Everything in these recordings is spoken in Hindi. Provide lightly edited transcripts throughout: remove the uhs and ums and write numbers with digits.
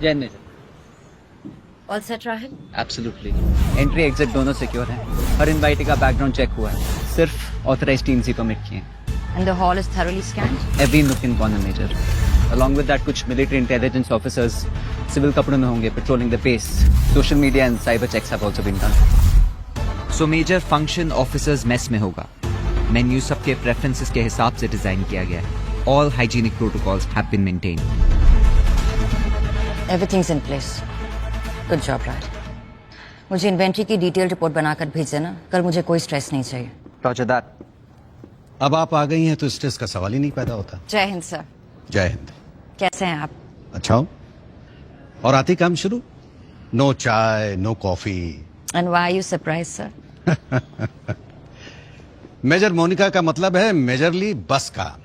Jain major. All set Rahil? Absolutely. Entry exit दोनों सिक्योर हैं। हर इनवाइटी का बैकग्राउंड चेक हुआ है। सिर्फ ऑथराइज्ड टीम्स ही परमिट किए हैं। And the hall is thoroughly scanned? Every nook in corner major. Along with that, कुछ मिलिट्री इंटेलिजेंस ऑफिसर्स सिविल कपड़ों में होंगे patrolling the pace. Social media and cyber checks have also been done. So major function officers mess में होगा. मेन्यू सबके प्रेफरेंसेस के हिसाब से डिजाइन किया गया है. All hygienic protocols have been maintained. Everything's in place. Good job Rahil. मुझे इन्वेंट्री की डिटेल रिपोर्ट बनाकर भेज देना. कल मुझे कोई स्ट्रेस नहीं चाहिए. Roger that. अब आप आ गई हैं तो स्ट्रेस का सवाल ही नहीं पैदा होता. जय हिंद सर. जय हिंद. कैसे हैं आप? अच्छा हो? और आती काम शुरू? No chai, no coffee. And why you surprise sir? Major Monica का मतलब है मेजरली बस का.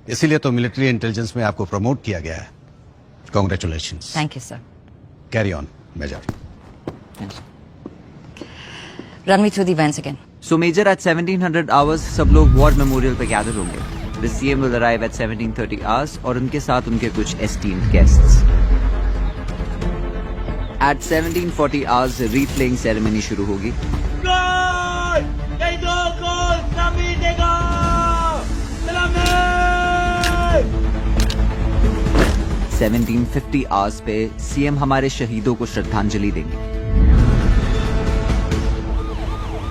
इसीलिए तो मिलिट्री इंटेलिजेंस में आपको प्रमोट किया गया है. Congratulations. Thank you sir. Carry on major. Run me through the events again. So major at 1700 hours सब लोग वॉर मेमोरियल पे गैदर होंगे. The CM will arrive at 17:30 hours और उनके साथ उनके कुछ esteemed guests. At 17:40 hours replaying ceremony शुरू होगी. 1750 hours पे CM हमारे शहीदों को श्रद्धांजलि देंगे.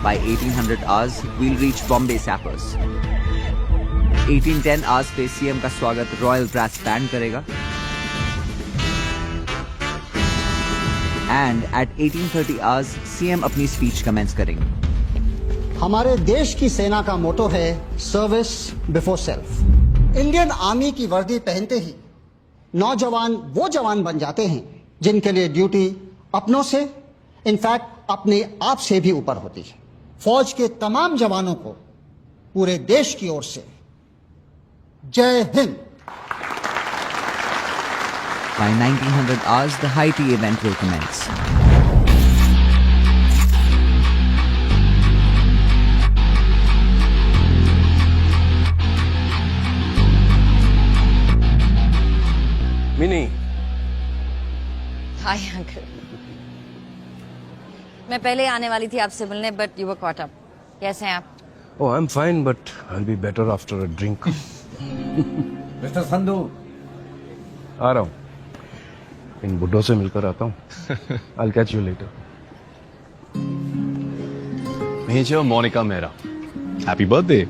By 1800 hours we'll reach Bombay Sappers. 1810 hours पे सीएम का स्वागत रॉयल ब्रास बैंड करेगा. एंड एट 1830 hours सीएम अपनी स्पीच कमेंस करेंगे. हमारे देश की सेना का मोटो है service before self. Indian army की वर्दी पहनते ही नौजवान वो जवान बन जाते हैं जिनके लिए ड्यूटी अपनों से, इनफैक्ट अपने आप से भी ऊपर होती है. फौज के तमाम जवानों को पूरे देश की ओर से जय Hind. By 1900 hours the high tea event will commence. Mini. Hi uncle. मैं पहले आने वाली थी आपसे मिलने but you were caught up. कैसे हैं आप? Oh, I'm fine, but I'll be better after a drink. Mister Sandhu. आ रहा हूँ. इन बुड्ढों से मिलकर आता हूँ. I'll catch you later. Major Monica Mehra. Happy birthday.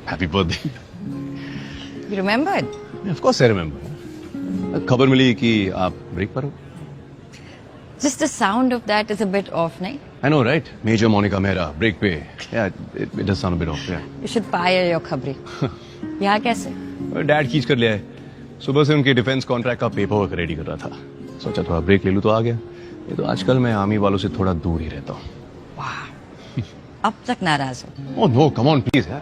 Happy birthday. You remembered? Of course I remember. खबर मिली कि आप ब्रेक पर हो. Just the sound of that is a bit off, नहीं? I know, right? Major Monica Mehra, break पे. Yeah, it does sound a bit off. Yeah. You should fire your खबरी. यहाँ कैसे? डैड खींच कर ले आए. सुबह से उनके डिफेंस कॉन्ट्रैक्ट का पेपर वर्क रेडी कर रहा था. सोचा थोड़ा ब्रेक ले लूं तो आ गया. ये तो आजकल मैं आर्मी वालों से थोड़ा दूर ही रहता हूँ. वाह. अब तक नाराज हो? Oh no, come on please यार.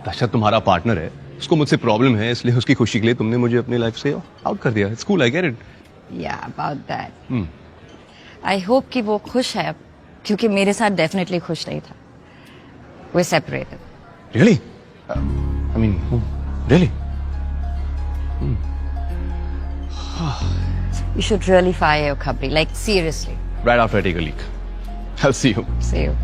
दशरथ तुम्हारा पार्टनर है. उसको मुझसे प्रॉब्लम है इसलिए उसकी खुशी के लिए तुमने मुझे अपनी लाइफ से आउट कर दिया. It's cool, I get it. Yeah, about that. I hope कि वो खुश है अब, क्योंकि मेरे साथ डेफिनेटली खुश नहीं था. We're separated. Really? I mean, really? You should really fire your खबरी, like seriously. Right after I take a leak. I'll see you. See you.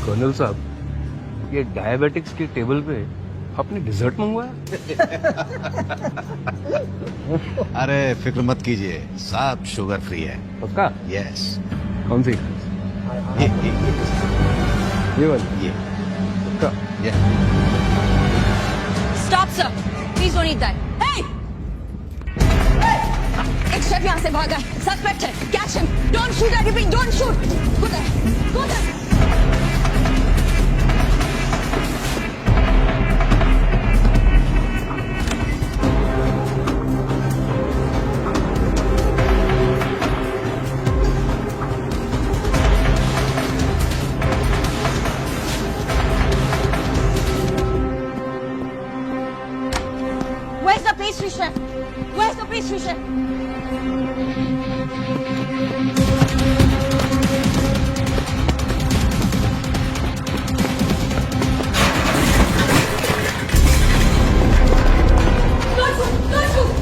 Colonel साहब, ये डायबिटिक्स के टेबल पे आपने डिजर्ट मंगवाया? अरे फिक्र मत कीजिए, सब शुगर फ्री है. पक्का? यस. कौन सी? ये वाली ये का ये stop sir, please don't eat that. Hey! एक शेफ यहाँ से भागा है, सस्पेक्ट है, catch him, don't shoot, I repeat, don't shoot. Go there, go there. Where's the pastry chef? Where's the pastry chef? Don't shoot! Don't shoot!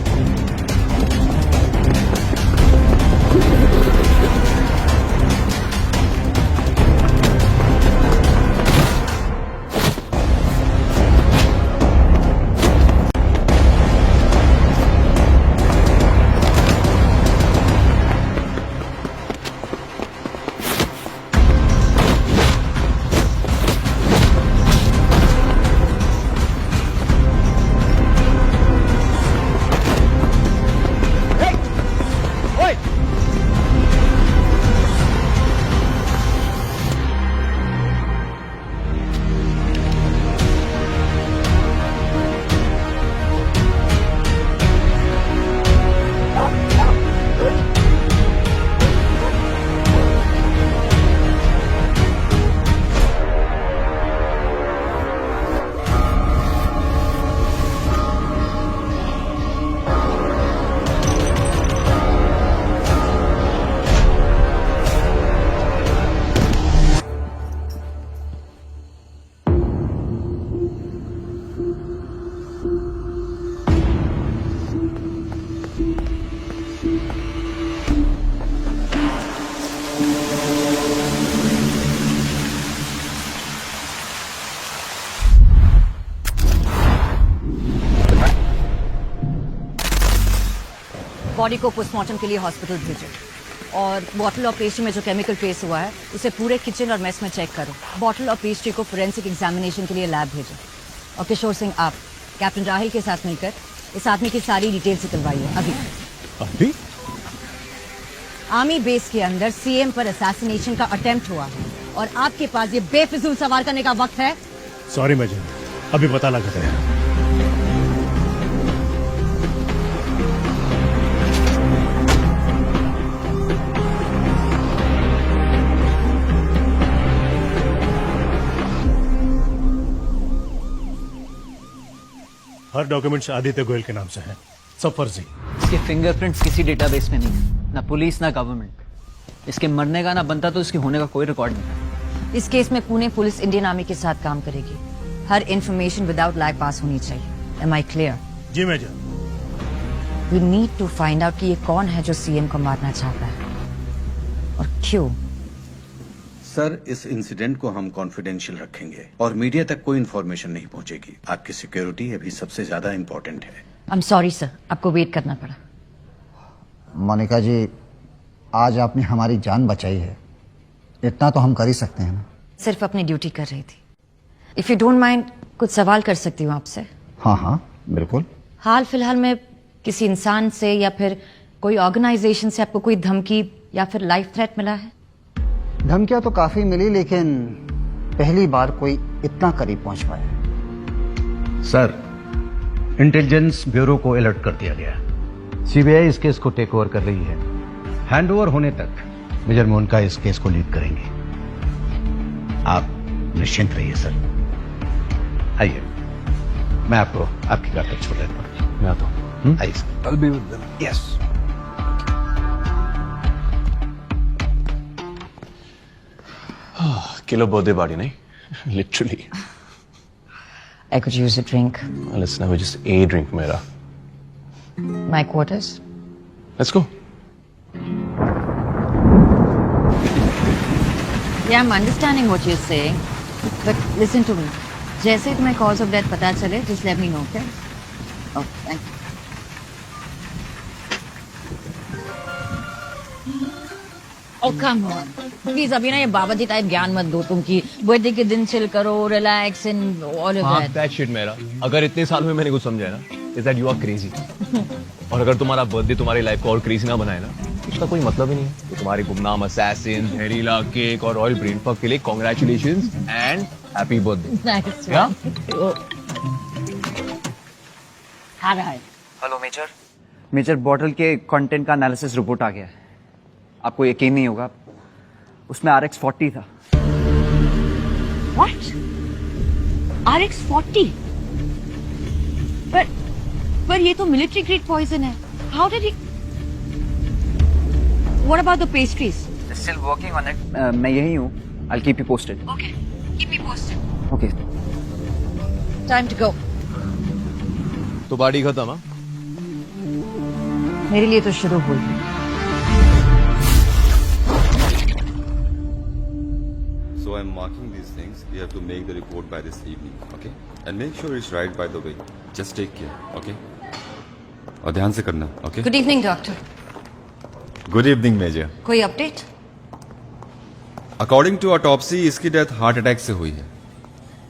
Body को पोस्टमार्टम के लिए हॉस्पिटल भेजो और बॉटल ऑफ पेस्ट्री में जो केमिकल ट्रेस हुआ है उसे पूरे किचन और मेस में चेक करो। बॉटल ऑफ पेस्ट्री को फोरेंसिक एग्जामिनेशन के लिए लैब भेजो। और किशोर सिंह, आप कैप्टन राहिल के साथ मिलकर इस आदमी की सारी डिटेल्स निकलवाइए अभी। अभी आर्मी बेस के अंदर सीएम पर असैसिनेशन का अटेम्प्ट हुआ है और आपके पास ये बेफिजूल सवाल करने का वक्त है? सॉरी मैजर, अभी पता लगा है। हर डॉक्यूमेंट्स आदित्य गोयल के नाम से हैं, सब फर्जी। इसके फिंगरप्रिंट्स किसी डेटाबेस में नहीं, ना पुलिस ना गवर्नमेंट। इसके मरने का ना बनता तो इसके होने का कोई रिकॉर्ड नहीं। इस केस में पुणे पुलिस इंडियन आर्मी के साथ काम करेगी। हर इंफॉर्मेशन विदाउट लाइव पास होनी चाहिए। Am I clear? जी major. We need to find out कि ये कौन है जो सीएम को मारना चाहता है और क्यों। सर, इस इंसिडेंट को हम कॉन्फिडेंशियल रखेंगे और मीडिया तक कोई इन्फॉर्मेशन नहीं पहुंचेगी। आपकी सिक्योरिटी अभी सबसे ज्यादा इम्पोर्टेंट है। आई एम सॉरी सर, आपको वेट करना पड़ा। मोनिका जी, आज आपने हमारी जान बचाई है, इतना तो हम कर ही सकते हैं ना। सिर्फ अपनी ड्यूटी कर रही थी। इफ यू डोंट माइंड, कुछ सवाल कर सकती हूँ आपसे? हाँ हाँ बिल्कुल। हाल फिलहाल में किसी इंसान से या फिर कोई ऑर्गेनाइजेशन से आपको कोई धमकी या फिर लाइफ थ्रेट मिला है? धमकियां तो काफी मिली, लेकिन पहली बार कोई इतना करीब पहुंच पाया। सर, इंटेलिजेंस ब्यूरो को अलर्ट कर दिया गया। सीबीआई इस केस को टेक ओवर कर रही है। हैंडओवर होने तक मेजर मोनिका इस केस को लीड करेंगे। आप निश्चिंत रहिए सर। आइए, मैं आपको आपकी कार तक छोड़ देता हूँ। मैं आता हूँ। आइए sir. I'll be with them. Yes. Kilo birthday party नहीं, literally. I could use a drink. Let's have just a drink, मेरा। My quarters. Let's go. Yeah, I'm understanding what you're saying, but listen to me. जैसे ही तुम्हें cause of death पता चले, just let me know, okay? Oh, thank you. Oh, come on. Please अभी ना ये बाबा जी टाइप ज्ञान मत दो तुम की बर्थडे के दिन चिल करो, relax and all of that. That shit मेरा, अगर इतने साल में मैंने कुछ समझा है ना, is that you are crazy. और अगर तुम्हारा बर्थडे तुम्हारी लाइफ को और क्रेजी ना बनाए ना, उसका कोई मतलब ही नहीं है। तो तुम्हारी गुमनाम असैसिन, जहरीला केक और रॉयल ब्रेन फक के लिए congratulations and happy birthday. Nice क्या? आ रहा है। Hello major. मेजर, बॉटल के कंटेंट का एनालिसिस रिपोर्ट आ गया है। आपको यकीन नहीं होगा, उसमें RX-40 था। What? RX-40? पर ये तो मिलिट्री ग्रेड पॉइजन है। How did he? What about the pastries? Still working on it. मैं यही हूँ। I'll keep you posted. Okay, keep me posted. Okay. Time to go. तो पार्टी खत्म? हाँ, मेरे लिए तो शुरू हुई। So I'm marking these things. You have to make the report by this evening, okay? And make sure it's right by the way. Just take care, okay? और ध्यान से करना, okay? Good evening, doctor. Good evening, Major. कोई अपडेट? According to autopsy, इसकी डेथ हार्ट अटैक से हुई है।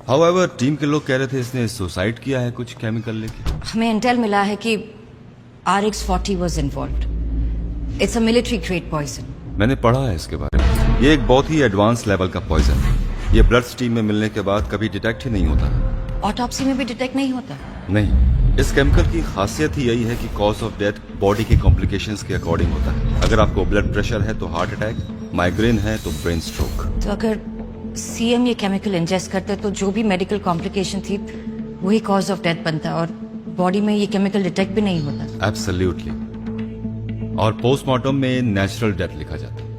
However, टीम के लोग कह रहे थे इसने सुसाइड किया है कुछ केमिकल लेके। हमें इंटेल मिला है कि RX-40 was involved. It's a military grade poison. मैंने पढ़ा है इसके बारे में। ये एक बहुत ही एडवांस लेवल का पॉइजन है। ये ब्लड स्ट्रीम में मिलने के बाद कभी डिटेक्ट ही नहीं होता। ऑटोप्सी में भी डिटेक्ट नहीं होता? नहीं, इस केमिकल की खासियत ही यही है कि कॉज ऑफ डेथ बॉडी के कॉम्प्लिकेशंस के अकॉर्डिंग होता है। अगर आपको ब्लड प्रेशर है तो हार्ट अटैक, माइग्रेन है तो ब्रेन स्ट्रोक। तो अगर CM ये केमिकल इंजेस्ट करते तो जो भी मेडिकल कॉम्प्लिकेशन थी वही कॉज ऑफ डेथ बनता और बॉडी में ये केमिकल डिटेक्ट भी नहीं होता। एब्सोल्युटली। और पोस्टमार्टम में नेचुरल डेथ लिखा जाता है।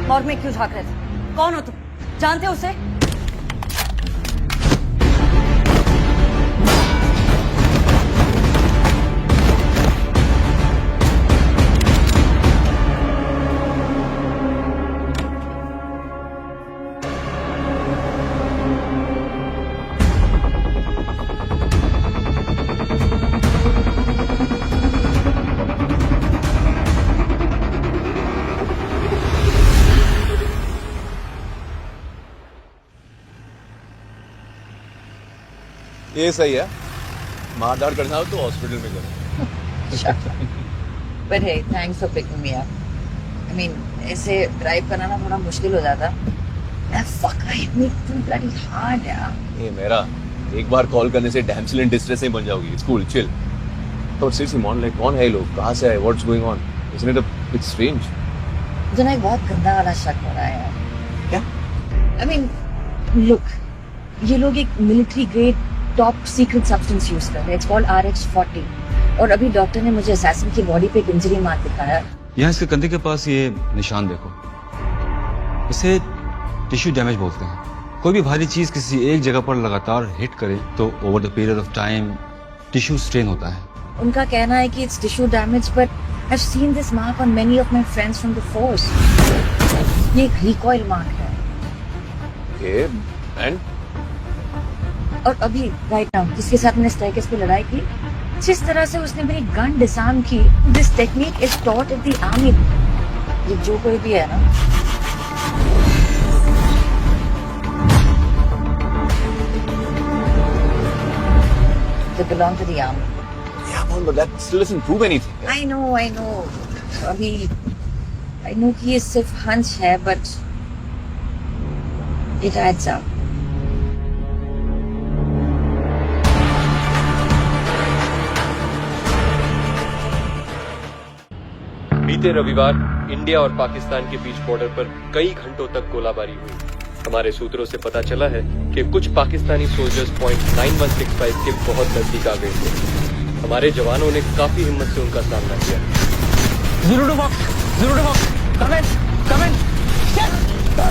और मैं क्यों झांक रहे थे? कौन हो तुम? जानते हो उसे? ये सही है। मारधाड़ करना हो तो हॉस्पिटल में करो। But hey, thanks for picking me up. I mean, ऐसे ड्राइव करना ना थोड़ा मुश्किल हो जाता। Fuck, I hit me too bloody hard, यार। ये मेरा एक बार कॉल करने से डैम्सेल इन डिस्ट्रेस नहीं बन जाओगी। It's cool, chill. तो सीरियसली मॉन, लाइक कौन है ये लोग? कहाँ से आए? What's going on? Isn't it a bit strange? मुझे ना एक बहुत गंदा वाला शक हो रहा है यार। क्या? I mean, look, ये लोग एक military grade top secret substance use कर रहे हैं। इट्स कॉल्ड RX-40 और अभी डॉक्टर ने मुझे असैसिन की बॉडी पे एक इंजरी मार्क दिखाया। यहाँ इसके कंधे के पास ये निशान देखो, इसे टिश्यू डैमेज बोलते हैं। कोई भी भारी चीज किसी एक जगह पर लगातार हिट करे तो over the period of time tissue strain होता है। उनका कहना है कि it's tissue damage, but I have seen this mark on many of my friends from the force. ये एक रिकॉइल मार्क है। Okay, and? और अभी राइट नाउ जिसके साथ मैंने स्टेयरकेस पे लड़ाई की, जिस तरह से उसने मेरी गन डिसआर्म की, this technique is taught in the army. ये जो कोई भी है ना, they belong to the army. Yeah, but that still doesn't prove anything. I know. अभी I know कि ये सिर्फ हंच है, but it adds up. बीते रविवार इंडिया और पाकिस्तान के बीच बॉर्डर पर कई घंटों तक गोलाबारी हुई। हमारे सूत्रों से पता चला है कि कुछ पाकिस्तानी सोल्जर्स पॉइंट 9165 के बहुत नजदीक आ गए थे। हमारे जवानों ने काफी हिम्मत से उनका सामना किया। Zero to box. Come in. Check. चल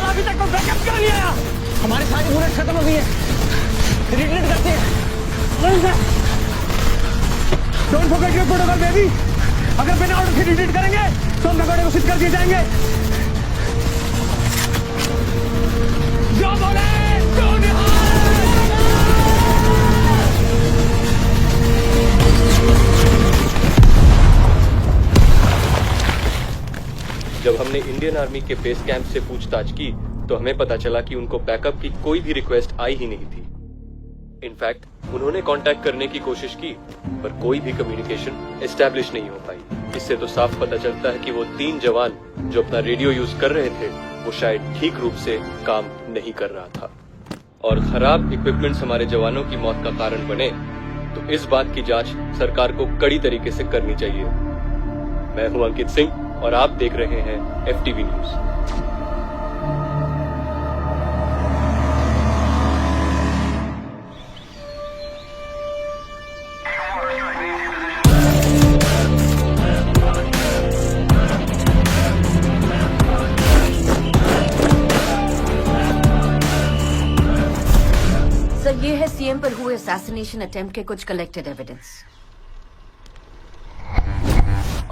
अभी तक तो बैकअप कर लिया। हमारी सारी बुलेट खत्म हो गई है। रिट्रीट करते हैं। Don't forget your protocol, baby. अगर बिना ऑर्डर से रिट्रीट करेंगे तो हम नगोड़े घोषित कर दिए जाएंगे। जो बोले तो जब हमने इंडियन आर्मी के बेस कैंप से पूछताछ की तो हमें पता चला कि उनको बैकअप की कोई भी रिक्वेस्ट आई ही नहीं थी। इनफैक्ट उन्होंने कांटेक्ट करने की कोशिश की पर कोई भी कम्युनिकेशन एस्टैब्लिश नहीं हो पाई। इससे तो साफ पता चलता है कि वो 3 जवान जो अपना रेडियो यूज कर रहे थे वो शायद ठीक रूप से काम नहीं कर रहा था। और खराब इक्विपमेंट्स हमारे जवानों की मौत का कारण बने तो इस बात की जांच सरकार को कड़ी तरीके से करनी चाहिए। मैं हूं अंकित सिंह और आप देख रहे हैं FTV न्यूज। सर, ये है सीएम पर हुए असैसिनेशन अटेम्प्ट के कुछ कलेक्टेड एविडेंस।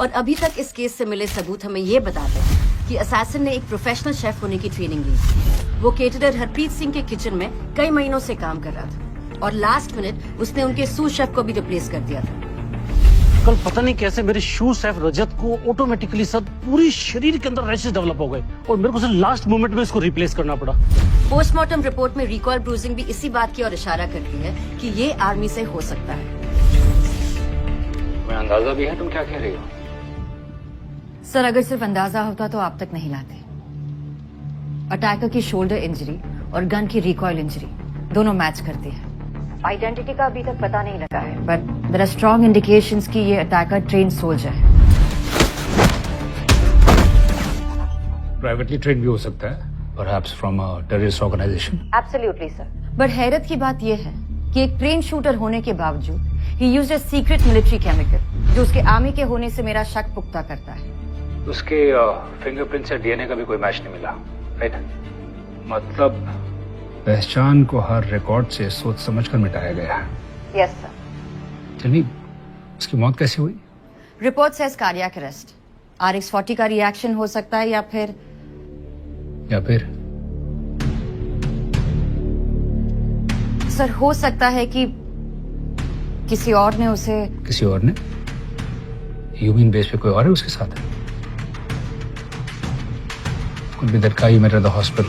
और अभी तक इस केस से मिले सबूत हमें ये बताते हैं कि असैसिन ने एक प्रोफेशनल शेफ होने की ट्रेनिंग ली थी। वो केटरर हरप्रीत सिंह के किचन में कई महीनों से काम कर रहा था और लास्ट मिनट उसने उनके सूस शेफ को भी रिप्लेस कर दिया था। कल पता नहीं कैसे मेरे शू शेफ रजत को ऑटोमेटिकली सब पूरी शरीर के अंदर रैशेस डेवलप हो गए और मेरे को सिर्फ लास्ट मोमेंट में इसको रिप्लेस करना पड़ा। पोस्टमार्टम रिपोर्ट में रिकॉल ब्रूजिंग भी इसी बात की ओर इशारा करती है कि ये आर्मी से हो सकता है। मैं अंदाजा भी है तुम क्या कह रही हो? सर, अगर सिर्फ अंदाजा होता तो आप तक नहीं लाते। अटैकर की शोल्डर इंजरी और गन की रिकॉइल इंजरी दोनों मैच करती है। आइडेंटिटी का अभी तक पता नहीं लगा है but there are strong indications कि ये अटैकर ट्रेन सोल्जर है। प्राइवेटली ट्रेन भी हो सकता है, perhaps from a terrorist organisation. Absolutely sir, but हैरत की बात यह है कि एक ट्रेन शूटर होने के बावजूद ही used a secret military chemical जो उसके आर्मी के होने से मेरा शक पुख्ता करता है। उसके फिंगरप्रिंट से डीएनए का भी कोई मैच नहीं मिला, राइट? मतलब पहचान को हर रिकॉर्ड से सोच समझकर मिटाया गया। Yes sir. चलिए, उसकी मौत कैसे हुई? Report says cardiac arrest. RX-40 का रिएक्शन हो सकता है या फिर सर हो सकता है कि किसी और ने उसे किसी और ने? ह्यूमन बेस पे कोई और है उसके साथ? Could be that guy you met at the hospital.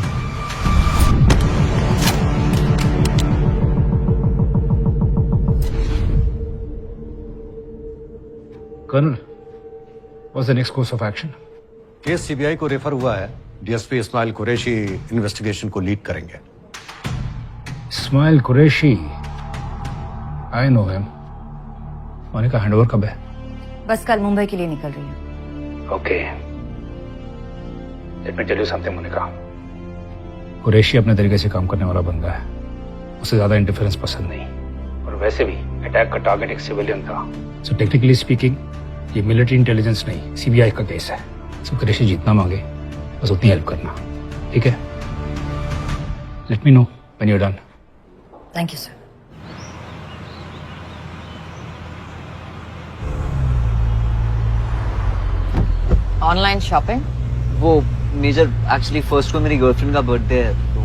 Colonel, what's the next course of action? Case CBI को रेफर हुआ है। डीएसपी इस्माइल कुरैशी इन्वेस्टिगेशन को लीड करेंगे। Ismail Qureshi, I know him. Monica handover कब है? बस कल मुंबई के लिए निकल रही है। Okay, let me tell you something Monica. Qureshi अपने तरीके से काम करने वाला बंदा है, उसे ज्यादा इंटरफेरेंस पसंद नहीं। और वैसे भी अटैक का टारगेट एक सिविलियन था। सो टेक्निकली स्पीकिंग ये मिलिट्री इंटेलिजेंस नहीं, सीबीआई का केस है। सो कुरैशी जितना मांगे बस उतनी हेल्प करना, ठीक है? Let me know when you are done. Thank you sir. Online shopping? वो मेजर एक्चुअली फर्स्ट को मेरी गर्लफ्रेंड का बर्थडे है तो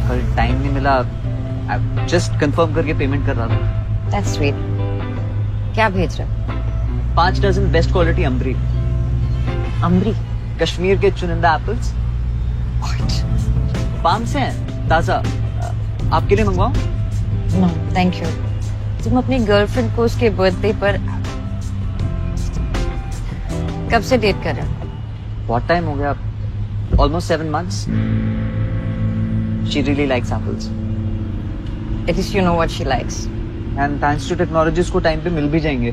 कल टाइम नहीं मिला। जस्ट कंफर्म करके पेमेंट कर रहा था। That's sweet. क्या भेज रहे? 5 dozen best quality Ambri. Ambri? Kashmir के चुनिंदा एप्पल्स। फार्म से हैं, ताजा। आपके लिए मंगवाओ? No thank you. तुम अपनी गर्लफ्रेंड को उसके बर्थडे पर कब से डेट कर रहे हो? बहुत टाइम हो गया, almost 7 months. She really likes apples. At least you know what she likes. And thanks to technology उसको टाइम पे मिल भी जाएंगे।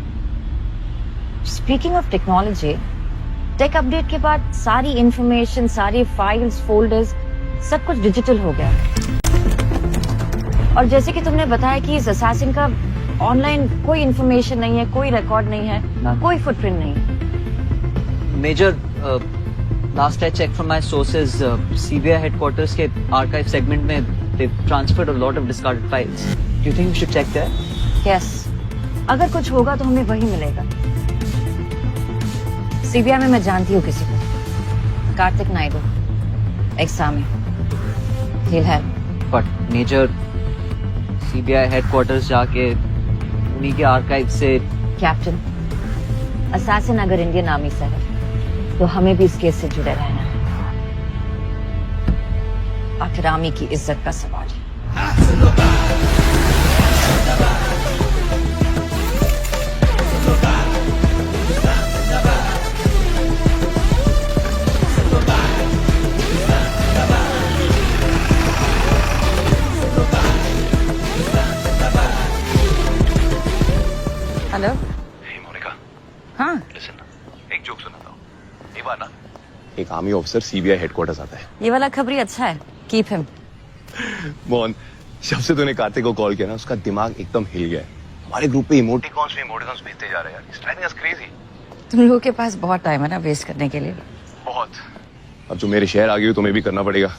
Speaking of technology, take update के बाद सारी इंफॉर्मेशन, सारी फाइल्स, फोल्डर्स सब कुछ डिजिटल हो गया। और जैसे कि तुमने बताया कि इस असैसिन का ऑनलाइन कोई इंफॉर्मेशन नहीं है, कोई रिकॉर्ड नहीं है, कोई फुटप्रिंट नहीं है। Major last I checked from my sources, CBI headquarters के archive segment में they've transferred a lot of discarded files. Do you think we should check there? Yes. अगर कुछ होगा तो हमें वही मिलेगा। सीबीआई में मैं जानती हूँ किसी को, Kartik Naidu, एक्सामी। He'll help. But Major, CBI headquarters जाके उन्हीं के archive से कैप्टन, असैसिन अगर इंडियन आर्मी से है तो हमें भी इस केस से जुड़े रहना है। आखिर आर्मी की इज्जत का सवाल है। हेलो मोनिका, हाँ एक जोक सुनाता हूँ। एक बार ना एक आर्मी ऑफिसर सीबीआई हेडक्वार्टर्स आता है। ये वाला खबरी अच्छा है, कीप हिम। मोहन, जब से तूने कार्तिक को कॉल किया ना, उसका दिमाग एकदम हिल गया है। हमारे ग्रुप पे इमोटिकॉन्स भेजते जा रहे हैं यार। It's driving us crazy। तुम लोगों के पास बहुत टाइम है ना वेस्ट करने के लिए। बहुत। अब जो मेरे शहर आ गई हो तुम्हें भी करना पड़ेगा।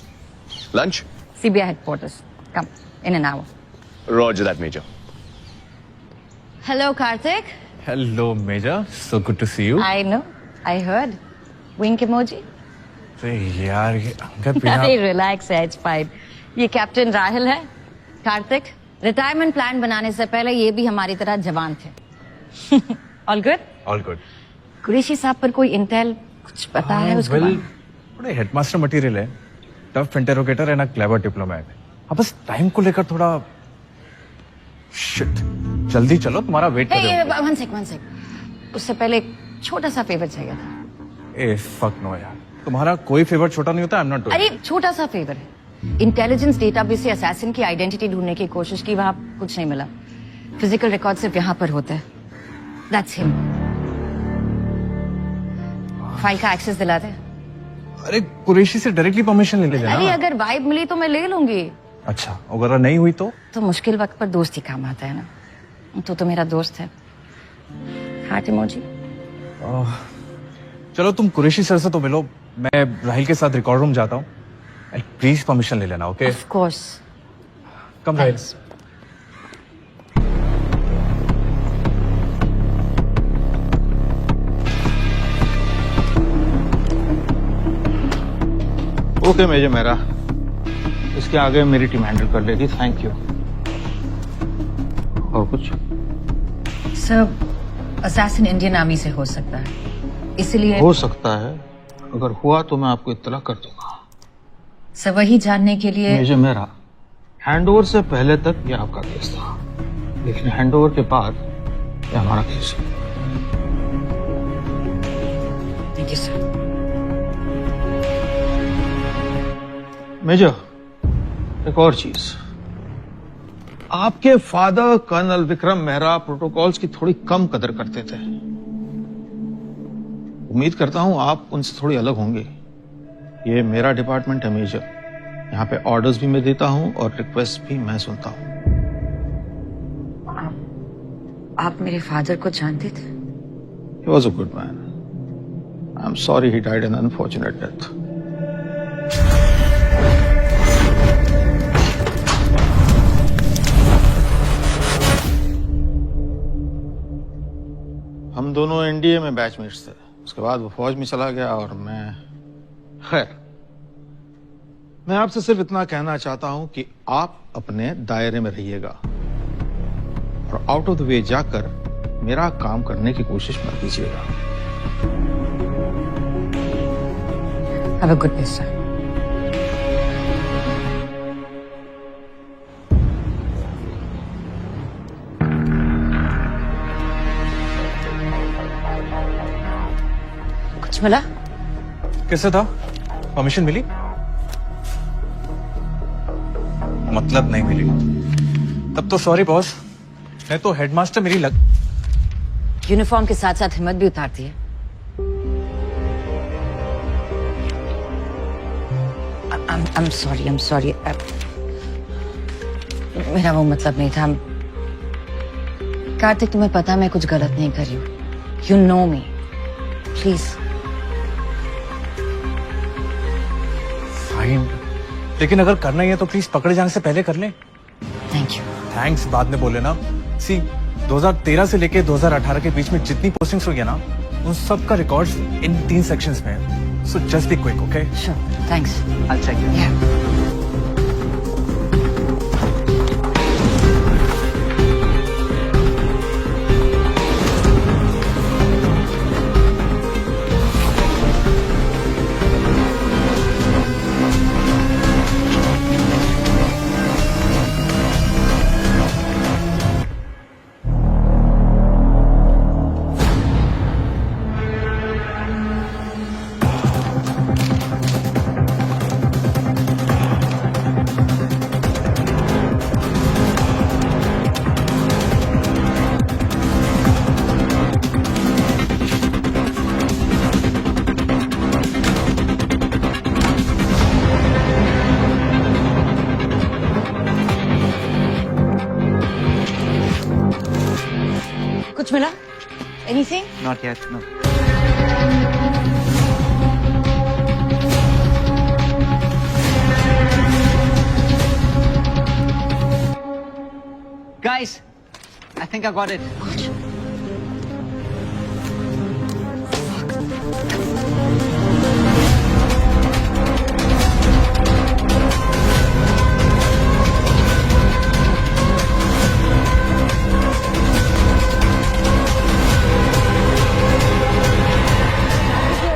Lunch? CBI headquarters, come in an hour. Roger that major. Hello Kartik. Hello major, so good to see you. I know, I heard. Wink emoji. यार ये अंगद अरे रिलैक्स है, इट्स फाइन। ये कैप्टन राहुल है। कार्तिक, रिटायरमेंट प्लान बनाने से पहले ये भी हमारी तरह जवान थे। All good? All good. Qureshi साहब पर कोई इंटेल कुछ पता है उसके बारे में? बड़े हेडमास्टर मटेरियल है, tough interrogator and clever diplomat. हाँ बस टाइम को लेकर थोड़ा शिट। जल्दी चलो, तुम्हारा वेट कर रहे हैं। One sec. उससे पहले एक छोटा सा फेवर चाहिए था। ए फक नो यार, तुम्हारा कोई फेवर छोटा नहीं होता। I am not doing. अरे छोटा सा फेवर है। इंटेलिजेंस डेटाबेस से असैसिन की आइडेंटिटी ढूंढने की कोशिश की, वहां कुछ नहीं मिला। फिजिकल रिकॉर्ड सिर्फ यहाँ पर होता है। That's him. फाइल का एक्सेस दिला दे। अरे कुरैशी से डायरेक्टली परमिशन ले लेना। अरे अगर वाइब मिली तो मैं ले लूंगी। अच्छा, अगर नहीं हुई तो मुश्किल वक्त पर दोस्त ही काम आता है ना। तो मेरा दोस्त है। Heart emoji. चलो तुम कुरैशी सर से तो मिलो, मैं राहिल के साथ रिकॉर्ड रूम जाता हूँ। प्लीज परमिशन ले लेना, okay? Of course. Come Rahil. Okay major मेरा, इसके आगे मेरी टीम हैंडल कर लेगी। Thank you. और कुछ? सर, असैसिन इंडियन आर्मी से हो सकता है, इसलिए हो सकता है। अगर हुआ तो मैं आपको इत्तला कर दूंगा। सर वही जानने के लिए मेजर मेरा, हैंडओवर से पहले तक ये आपका केस था, लेकिन हैंडओवर के बाद ये हमारा केस है। Thank you sir. मेजर, एक और चीज, आपके father colonel Vikram Mehra protocols की थोड़ी कम कदर करते थे। उम्मीद करता हूं आप उनसे थोड़ी अलग होंगे। ये मेरा डिपार्टमेंट है मेजर, यहाँ पे ऑर्डर्स भी मैं देता हूं और रिक्वेस्ट भी मैं सुनता हूं। आप मेरे फादर को जानते थे? He was a good man. I'm sorry he died an unfortunate death. हम दोनों एनडीए में बैचमेट्स थे। उसके बाद वो फौज में चला गया और खैर, मैं आपसे सिर्फ इतना कहना चाहता हूं कि आप अपने दायरे में रहिएगा और आउट ऑफ द वे जाकर मेरा काम करने की कोशिश मत कीजिएगा। Have a good day, sir. कुछ मिला? किससे था? परमिशन मिली? मतलब नहीं मिली। तब तो सॉरी बॉस, नहीं तो हेडमास्टर मेरी यूनिफॉर्म के साथ साथ हिम्मत भी उतारती है। I'm sorry. मेरा वो मतलब नहीं था। कार्तिक, तुम्हें पता मैं कुछ गलत नहीं कर रही हूँ। You know me, please. Fine, लेकिन अगर करना ही है तो प्लीज पकड़े जाने से पहले कर ले। Thank you. थैंक्स बाद में बोले ना। सी 2013 से लेके 2018 के बीच में जितनी पोस्टिंग्स हुई है ना, उन सब का रिकॉर्ड्स इन 3 सेक्शंस में है। So just be quick, okay? Sure, thanks. I'll check it. Yeah. कुछ मिला? Anything? Not yet, no. Guys, I think I got it.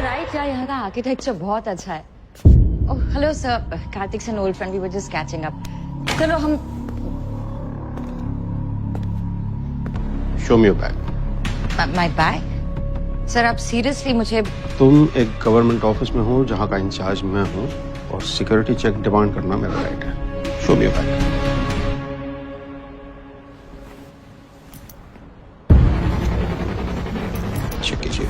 Right यार, यहाँ का आर्किटेक्चर बहुत अच्छा है। Oh hello sir, Kartik an old friend, we were just catching up. चलो हम show me your bag. My bag? Sir आप सीरियसली मुझे? तुम एक गवर्नमेंट ऑफिस में हो जहां का इंचार्ज मैं हूं और सिक्योरिटी चेक डिमांड करना मेरा राइट है। Show me your bag. Check कीजिए।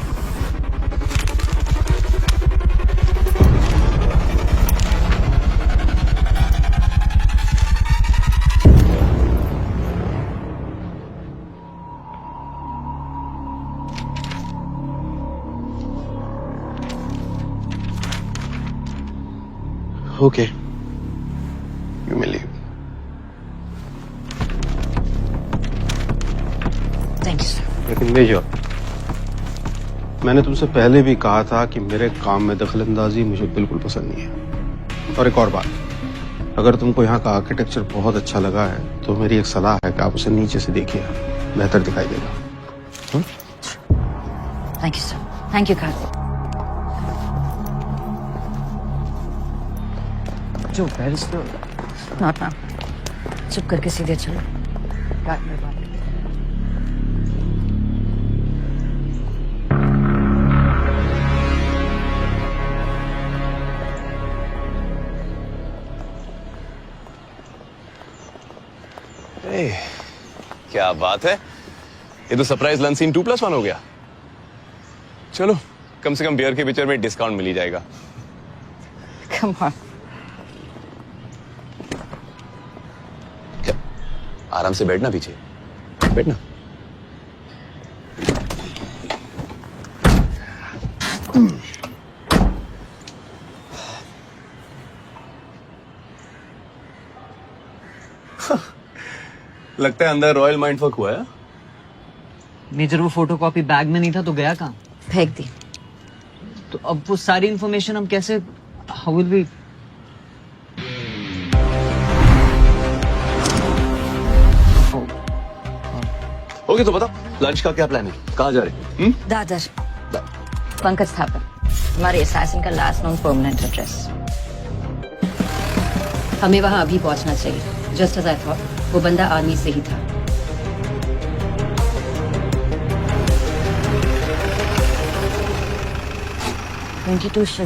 Okay. You may leave. Thank you sir. लेकिन मेजर, मैंने तुमसे पहले भी कहा था कि मेरे काम में दखलंदाजी मुझे बिल्कुल पसंद नहीं है। और एक और बात, अगर तुमको यहाँ का आर्किटेक्चर बहुत अच्छा लगा है तो मेरी एक सलाह है कि आप उसे नीचे से देखिए, बेहतर दिखाई देगा। Thank you sir. Thank you Kartik. जो पेरिस तो नॉट मैम, चुप करके सीधे चलो। क्या बात है, ये तो सरप्राइज लंच सीन 2+1 हो गया। चलो कम से कम बियर के पिक्चर में डिस्काउंट मिल ही जाएगा। Come on. आराम से बैठना, पीछे बैठना। लगता है अंदर रॉयल माइंडफक हुआ है। मेजर वो फोटोकॉपी बैग में नहीं था तो गया कहाँ? फेंक दी। तो अब वो सारी इंफॉर्मेशन हम कैसे, हाउ विल वी? ओके तो बताओ लंच का क्या प्लान है, कहाँ जा रहे हैं? दादर, पंकज थापर, हमारे असैसिन का लास्ट नोन परमानेंट एड्रेस। हमें वहां अभी पहुंचना चाहिए। जस्ट एज आई थॉट, वो बंदा आर्मी से ही था।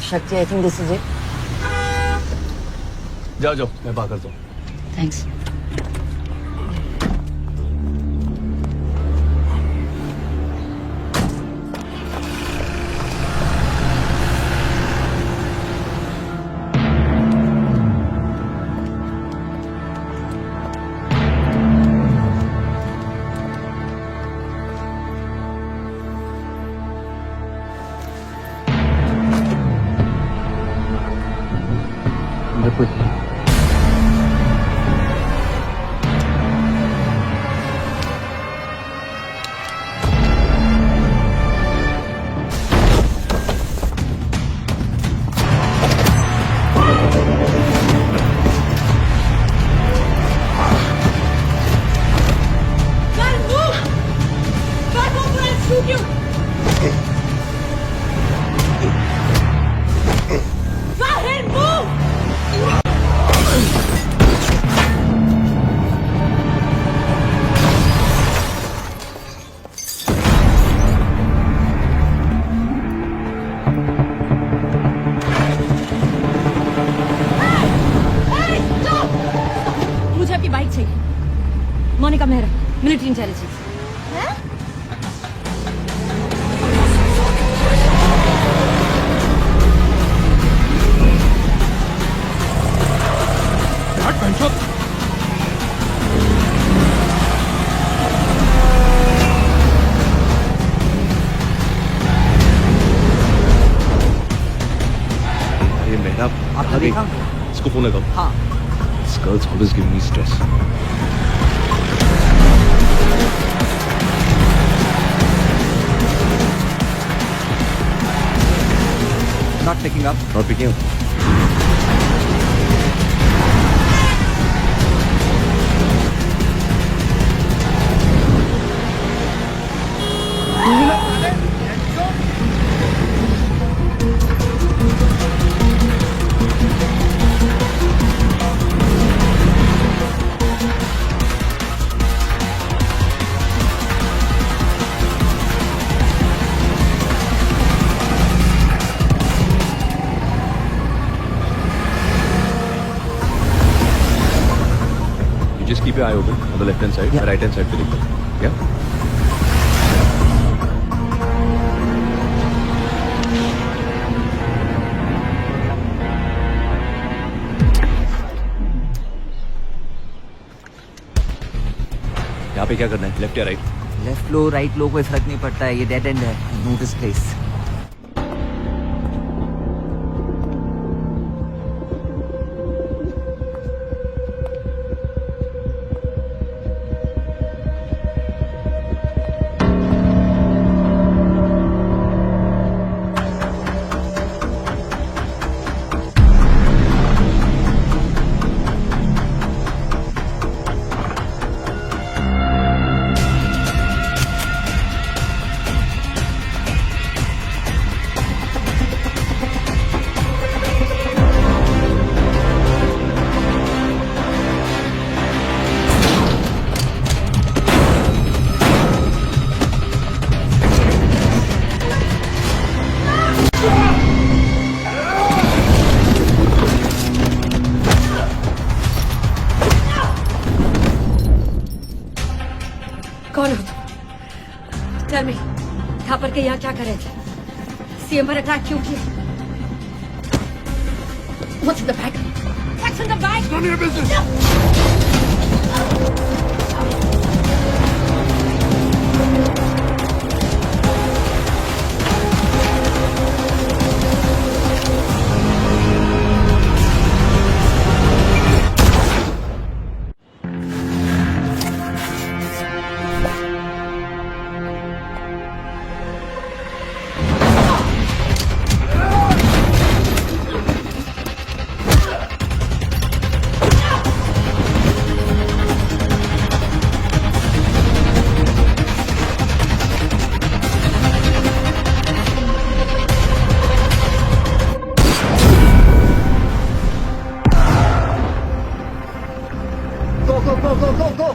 Shakti, I think this is it. जाओ जाओ, मैं बात करता हूँ। Thanks. Monica Mehra, military intelligence. ये मेहरा आपने देखा? इसको फोन लगाओ। हाँ This girl's always giving me stress. Not picking up. Not picking up. You just keep your eye open on the left hand side, right hand side पे देखो. Yeah. यहाँ पे क्या करना है? लेफ्ट या राइट? लेफ्ट लो राइट लो कोई फर्क नहीं पड़ता है, ये डेड एंड है। No this place. कौन हो तुम? Tell me, यहाँ पर के यहाँ क्या कर रहे थे? सीएम पर अटैक क्यों किया? What's in the bag? What's in the bag? None of your business. go.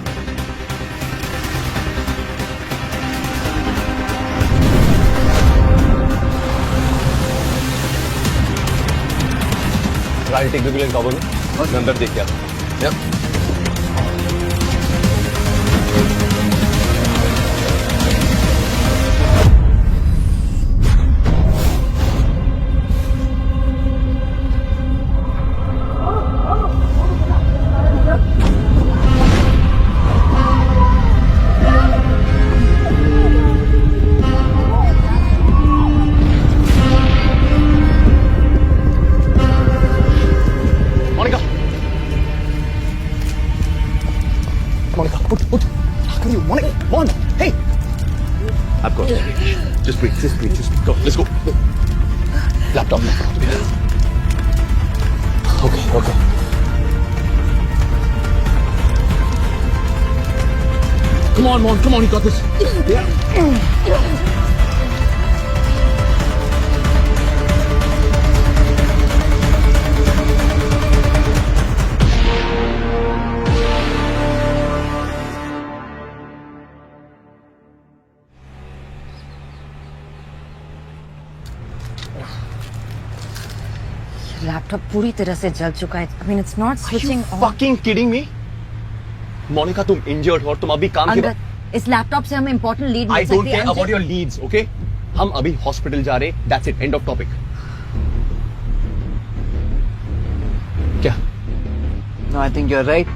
I'll take the wheel and cover me. मैं अंदर देख के आता हूँ. Yep. I've got it. Just breathe. Go. Let's go. Laptop. Okay. Come on, you got this. Yeah. Laptop पूरी तरह से जल चुका है. I mean, it's not switching on. Fucking kidding me? Monika तुम इंजर्ड हो और तुम अभी काम के अंगद, इस लैपटॉप से हमें इंपॉर्टेंट लीड आई मिल डोंट सकती केयर है। About your leads, okay? हम अभी हॉस्पिटल जा रहे, that's it, end of topic. क्या? No, I think you are right.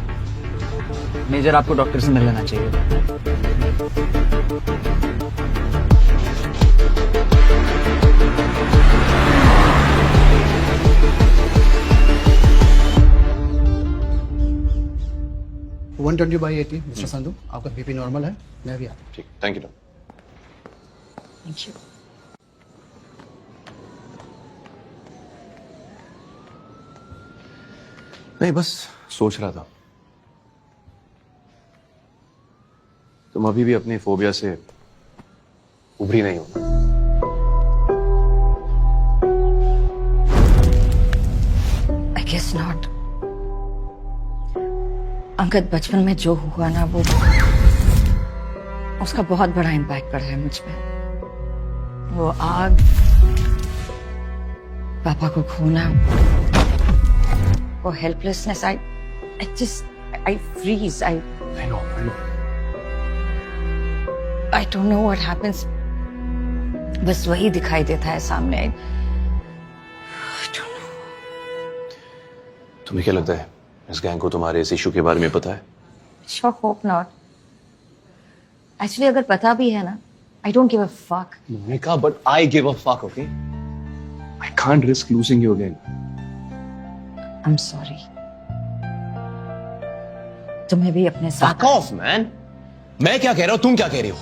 Major, आपको डॉक्टर से मिल लेना चाहिए। वन 120/80 मिस्टर संधू, आपका बीपी नॉर्मल है, मैं भी आता हूँ। ठीक, thank you doctor. Thank you. नहीं, बस सोच रहा था तुम अभी भी अपनी फोबिया से उभरी नहीं हो। I guess not. अंगद, बचपन में जो हुआ ना, वो उसका बहुत बड़ा इम्पैक्ट पड़ा है मुझ पे। वो आग, पापा को खोना, वो helplessness, I freeze, I don't know what happens. बस वही दिखाई देता है सामने। I don't know. तुम्हें क्या लगता है इस गैंग को तुम्हारे इस इशू के बारे में पता है? Sure hope not. Actually, अगर पता भी है ना, I don't give a fuck. Monica, but I give a fuck, okay? I can't risk losing you again. I'm sorry. तुम्हें भी अपने साथ। Fuck off, man. मैं क्या कह रहा हूँ, तुम क्या कह रही हो?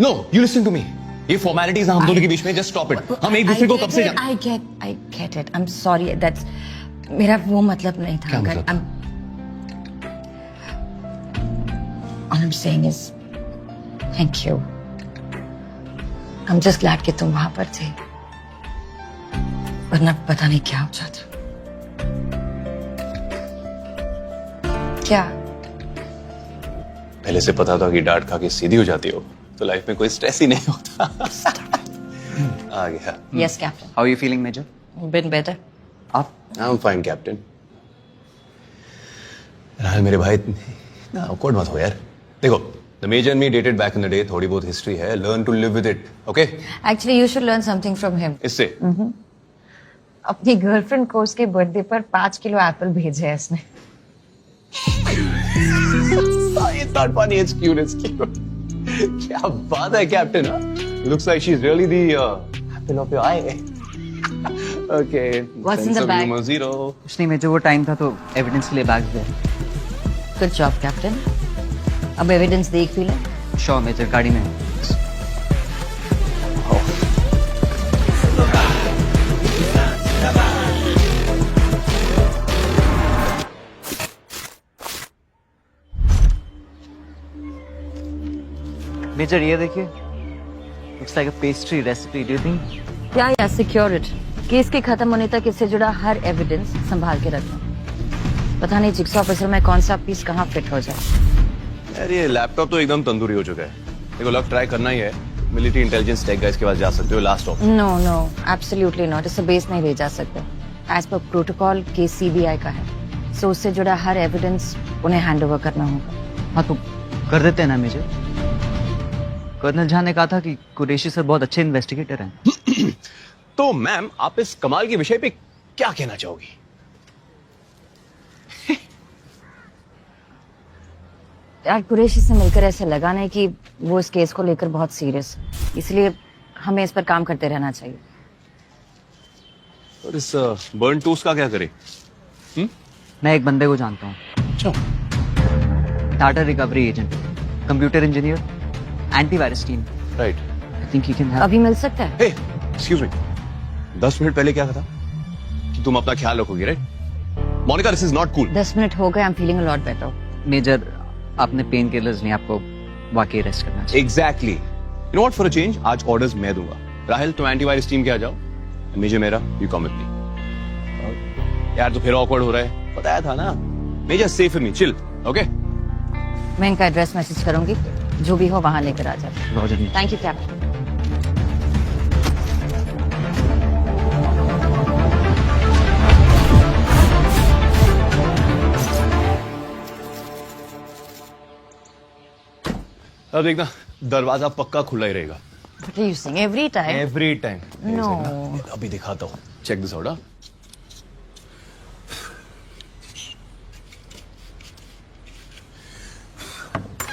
No, you listen to me. ये formalities हम दोनों के बीच में, just stop it. हम एक दूसरे को कब से जानते? I get it. I'm sorry. That's मेरा वो मतलब नहीं था। क्या मतलब? All I'm saying is thank you. I'm just glad कि तुम वहां पर थे, वरना पता नहीं क्या हो जाता। क्या? पहले से पता था कि डांट खा के सीधी हो जाती हो तो लाइफ में कोई स्ट्रेस ही नहीं होता। आ गया। Yes, Captain. How are you feeling major? Been better. आप? I'm fine, Captain. राहुल मेरे भाई, इतना awkward मत हो यार। देखो, the major and me dated back in the day, थोड़ी बहुत history है, learn to live with it, okay? Actually, you should learn something from him. इससे? अपनी गर्लफ्रेंड को उसके बर्थडे पर 5 किलो एप्पल भेजे है इसने। It's not funny, it's cute, it's cute. क्या बात है, Captain? Looks like she's really the apple of your eye. Okay. What's in sense the of bag? humor, 0. कुछ नहीं मेजर, वो टाइम था तो एविडेंस के लिए बैग दे। Good job, Captain. अब एविडेंस देख भी ले। श्योर मेजर, गाड़ी में। मेजर ये देखिए, looks like a pastry recipe. Do you think? या सिक्योर इट। केस के खत्म होने तक इससे जुड़ा हर एविडेंस संभाल के रखना। पता नहीं जिक्सॉ पजल में कौन सा पीस कहाँ फिट हो जाए। यार ये लैपटॉप तो एकदम तंदूरी हो चुका है। देखो, लक ट्राई करना ही है। मिलिट्री इंटेलिजेंस टेक गाइस के पास जा सकते हो, last option. No, absolutely not. इसे बेस नहीं ले जा सकते। As per protocol case CBI का है, सो उससे जुड़ा हर एविडेंस उन्हें हैंड ओवर करना होगा। हाँ तो कर देते हैं ना मेजर। कर्नल झा ने कहा था कि कुरैशी सर बहुत अच्छे इन्वेस्टिगेटर हैं। तो मैम, आप इस कमाल के विषय पे क्या कहना चाहोगी? यार, कुरैशी से मिलकर ऐसे लगा नहीं कि वो इस केस को लेकर बहुत सीरियस, इसलिए हमें इस पर काम करते रहना चाहिए। और इस बर्न टूस का क्या करें? मैं एक बंदे को जानता हूँ, data recovery agent, computer engineer, antivirus team. Right. I think he can help. अभी मिल सकता है? हे, एक्सक्यूज मी, 10 मिनट पहले क्या था कि तुम अपना ख्याल रखोगे, right? Monica, this is not cool. 10 minute हो गए, I am feeling a lot better. Major, आपने पेन किलर्स नहीं, आपको वाकई रेस्ट करना चाहिए। Exactly. You know what, for a change आज ऑर्डर्स मैं दूंगा। राहुल, तुम एंटीवायरस टीम के आ जाओ, मेजर मेरा, यू कम विद मी। यार तो फिर ऑकवर्ड हो रहा है, बताया था ना। Major safe with me, chill, okay? मैं इनका एड्रेस मैसेज करूंगी, जो भी हो वहां लेकर आ जाए। रॉजर। Thank you captain. अब देखना दरवाजा पक्का खुला ही रहेगा What are you saying? Every time? Every time. No. अभी दिखाता हूँ, चेक दिस आउट।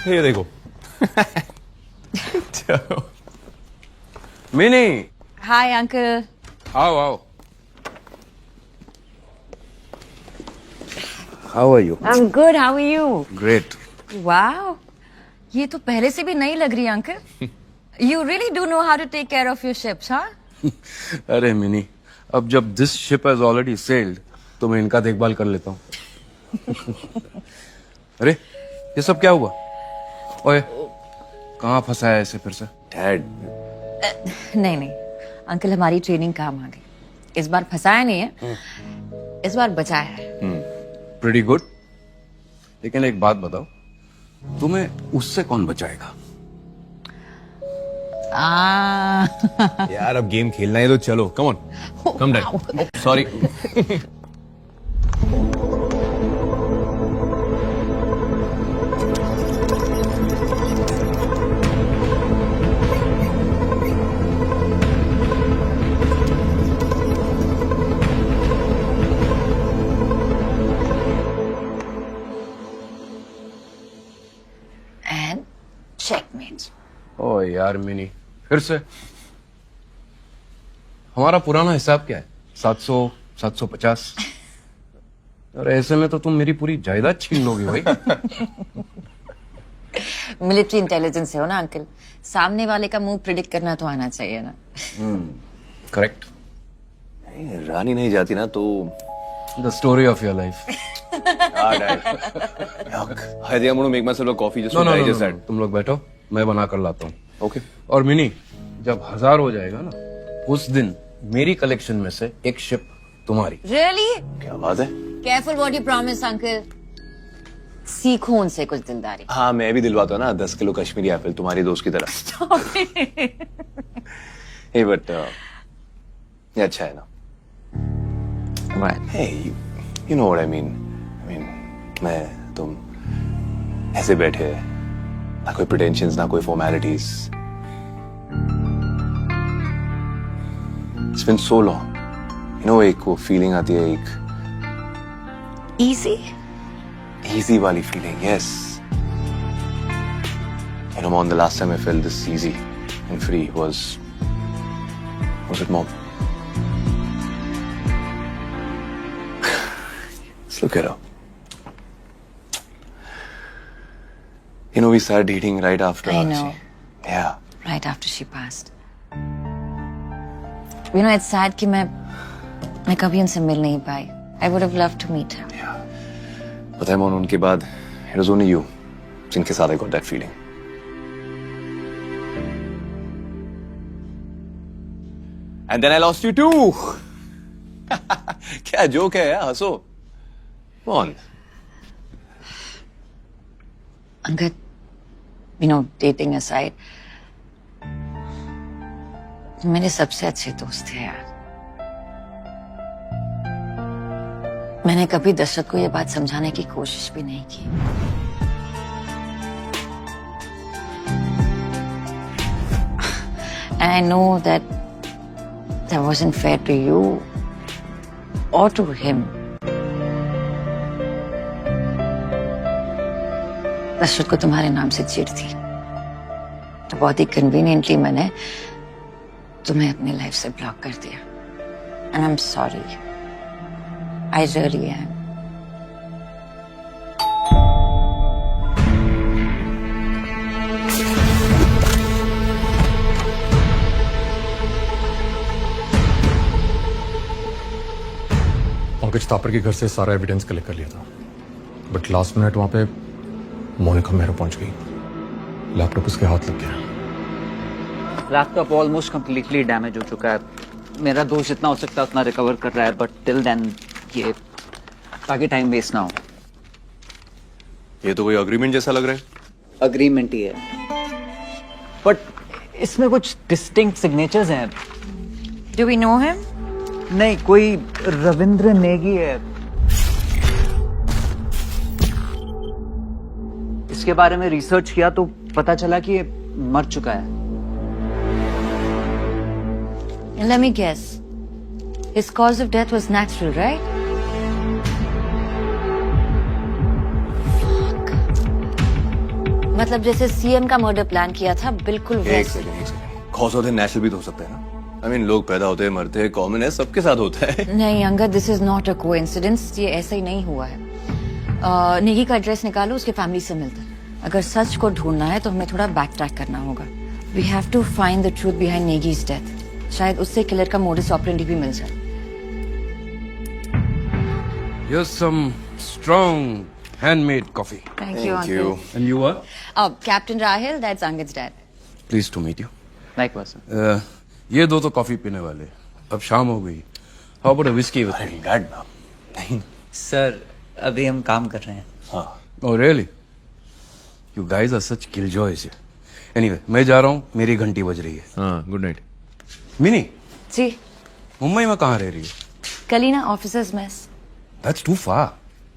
ये देखो। चलो। मिनी। Hi, uncle. आओ आओ। How are you? I'm good. How are you? Great. Wow. ये तो पहले से भी नई लग रही है uncle. You really do know how to take care of your ships, huh? अरे मिनी, अब जब this ship has already sailed, तो मैं इनका देखभाल कर लेता हूँ। अरे ये सब क्या हुआ? ओए कहाँ फंसा है इसे फिर से? डैड। नहीं नहीं अंकल, हमारी ट्रेनिंग काम आ गई। इस बार फंसाया नहीं है, इस बार बचाया है। Pretty good. लेकिन एक बात बताओ, तुम्हें उससे कौन बचाएगा? यार अब गेम खेलना है तो चलो, come on, come dad. Sorry. And checkmate. ओ यार मिनी, फिर से? हमारा पुराना हिसाब क्या है? 700, 750? अरे ऐसे में तो तुम मेरी पूरी जायदाद छीन लोगे भाई। मिलिट्री इंटेलिजेंस से हो ना अंकल, सामने वाले का मुंह प्रिडिक्ट करना तो आना चाहिए ना। करेक्ट। रानी नहीं जाती ना तो the story of your life. I think I'm gonna make myself a coffee just to digest that. तुम लोग बैठो, मैं बना कर लाता हूँ। Okay. और मिनी, जब 1000 हो जाएगा ना, उस दिन मेरी कलेक्शन में से एक शिप तुम्हारी। Really? क्या बात है? Careful what you promise, uncle. सीखो उनसे कुछ दिलदारी। हाँ मैं भी दिलवाता हूँ ना 10 किलो कश्मीरी एप्पल तुम्हारी दोस्त की तरह। Hey, but ये अच्छा है ना? Right. Hey, you know what I mean? I mean, मैं तुम ऐसे बैठे, ना कोई pretensions, ना कोई formalities. It's been so long. You know, एक वो feeling आती है, एक Easy? easy वाली feeling, yes. You know, Mom, the last time I felt this easy and free was it Mom? Let's look at her. You know, we started dating right after. I know. Yeah. Right after she passed. You know, it's sad कि मैं कभी उनसे मिल नहीं पाई. I would have loved to meet her. Yeah. पता है मोन, उनके बाद it was only you जिनके साथ I got that feeling. And then I lost you too. क्या जोक है यार, हंसो. Come on. Angad, you know, dating aside, मेरे सबसे अच्छे दोस्त थे यार. मैंने कभी दशरथ को ये बात समझाने की कोशिश भी नहीं की. And I know that wasn't fair to you or to him. Dasharath को तुम्हारे नाम से चिढ़ थी, तो बहुत ही कन्वीनियंटली मैंने तुम्हें अपनी लाइफ से ब्लॉक कर दिया. And I'm sorry. I really am. Pankaj तापर के घर से सारा एविडेंस कलेक्ट कर लिया था, बट लास्ट मिनट वहां पे मोनिका मेहरा पहुंच गई. लैपटॉप उसके हाथ लग गया. लैपटॉप ऑलमोस्ट कंप्लीटली डैमेज हो चुका है. मेरा दोस्त जितना हो सकता है उतना रिकवर कर रहा है, बट टिल देन ये ताकि टाइम वेस्ट ना हो. ये तो कोई अग्रीमेंट जैसा लग रहा है. अग्रीमेंट ही है, बट इसमें कुछ डिस्टिंक्ट सिग्नेचर्स हैं. Do we know him? नहीं, कोई रविंद्र नेगी है. उसके बारे में रिसर्च किया तो पता चला कि ये मर चुका है। Let me guess. His cause of death was natural, right? Fuck. मतलब जैसे सीएम का मर्डर प्लान किया था, बिल्कुल एक वैसे। Second cause of the natural भी तो हो सकता है ना। आई मीन लोग पैदा होते हैं मरते हैं, कॉमन है, सबके साथ होता है। नहीं Angad, this is not a coincidence. ये ऐसा ही नहीं हुआ है। नेगी का एड्रेस निकालो, उसके फैमिली से मिलता है। अगर सच को ढूंढना है तो हमें थोड़ा बैक ट्रैक करना होगा। We have to find the truth behind Negi's death. शायद उससे किलर का मोडस ऑपरेंडी भी मिल जाए। Here's some strong handmade coffee. Thank you, uncle. And you are? Captain Rahil, that's Angad's dad. Pleased to meet you. Likewise. ये दो तो कॉफी पीने वाले। अब शाम हो गई। How about a whiskey with me? Dad ना। नहीं सर अभी हम काम कर रहे हैं। हाँ। Oh really? You guys are such killjoys. Anyway, मैं जा रहा हूँ, मेरी घंटी बज रही है। हाँ, गुड नाइट। मिनी, जी मुंबई में कहाँ रह रही है? Kalina officers mess. That's too far.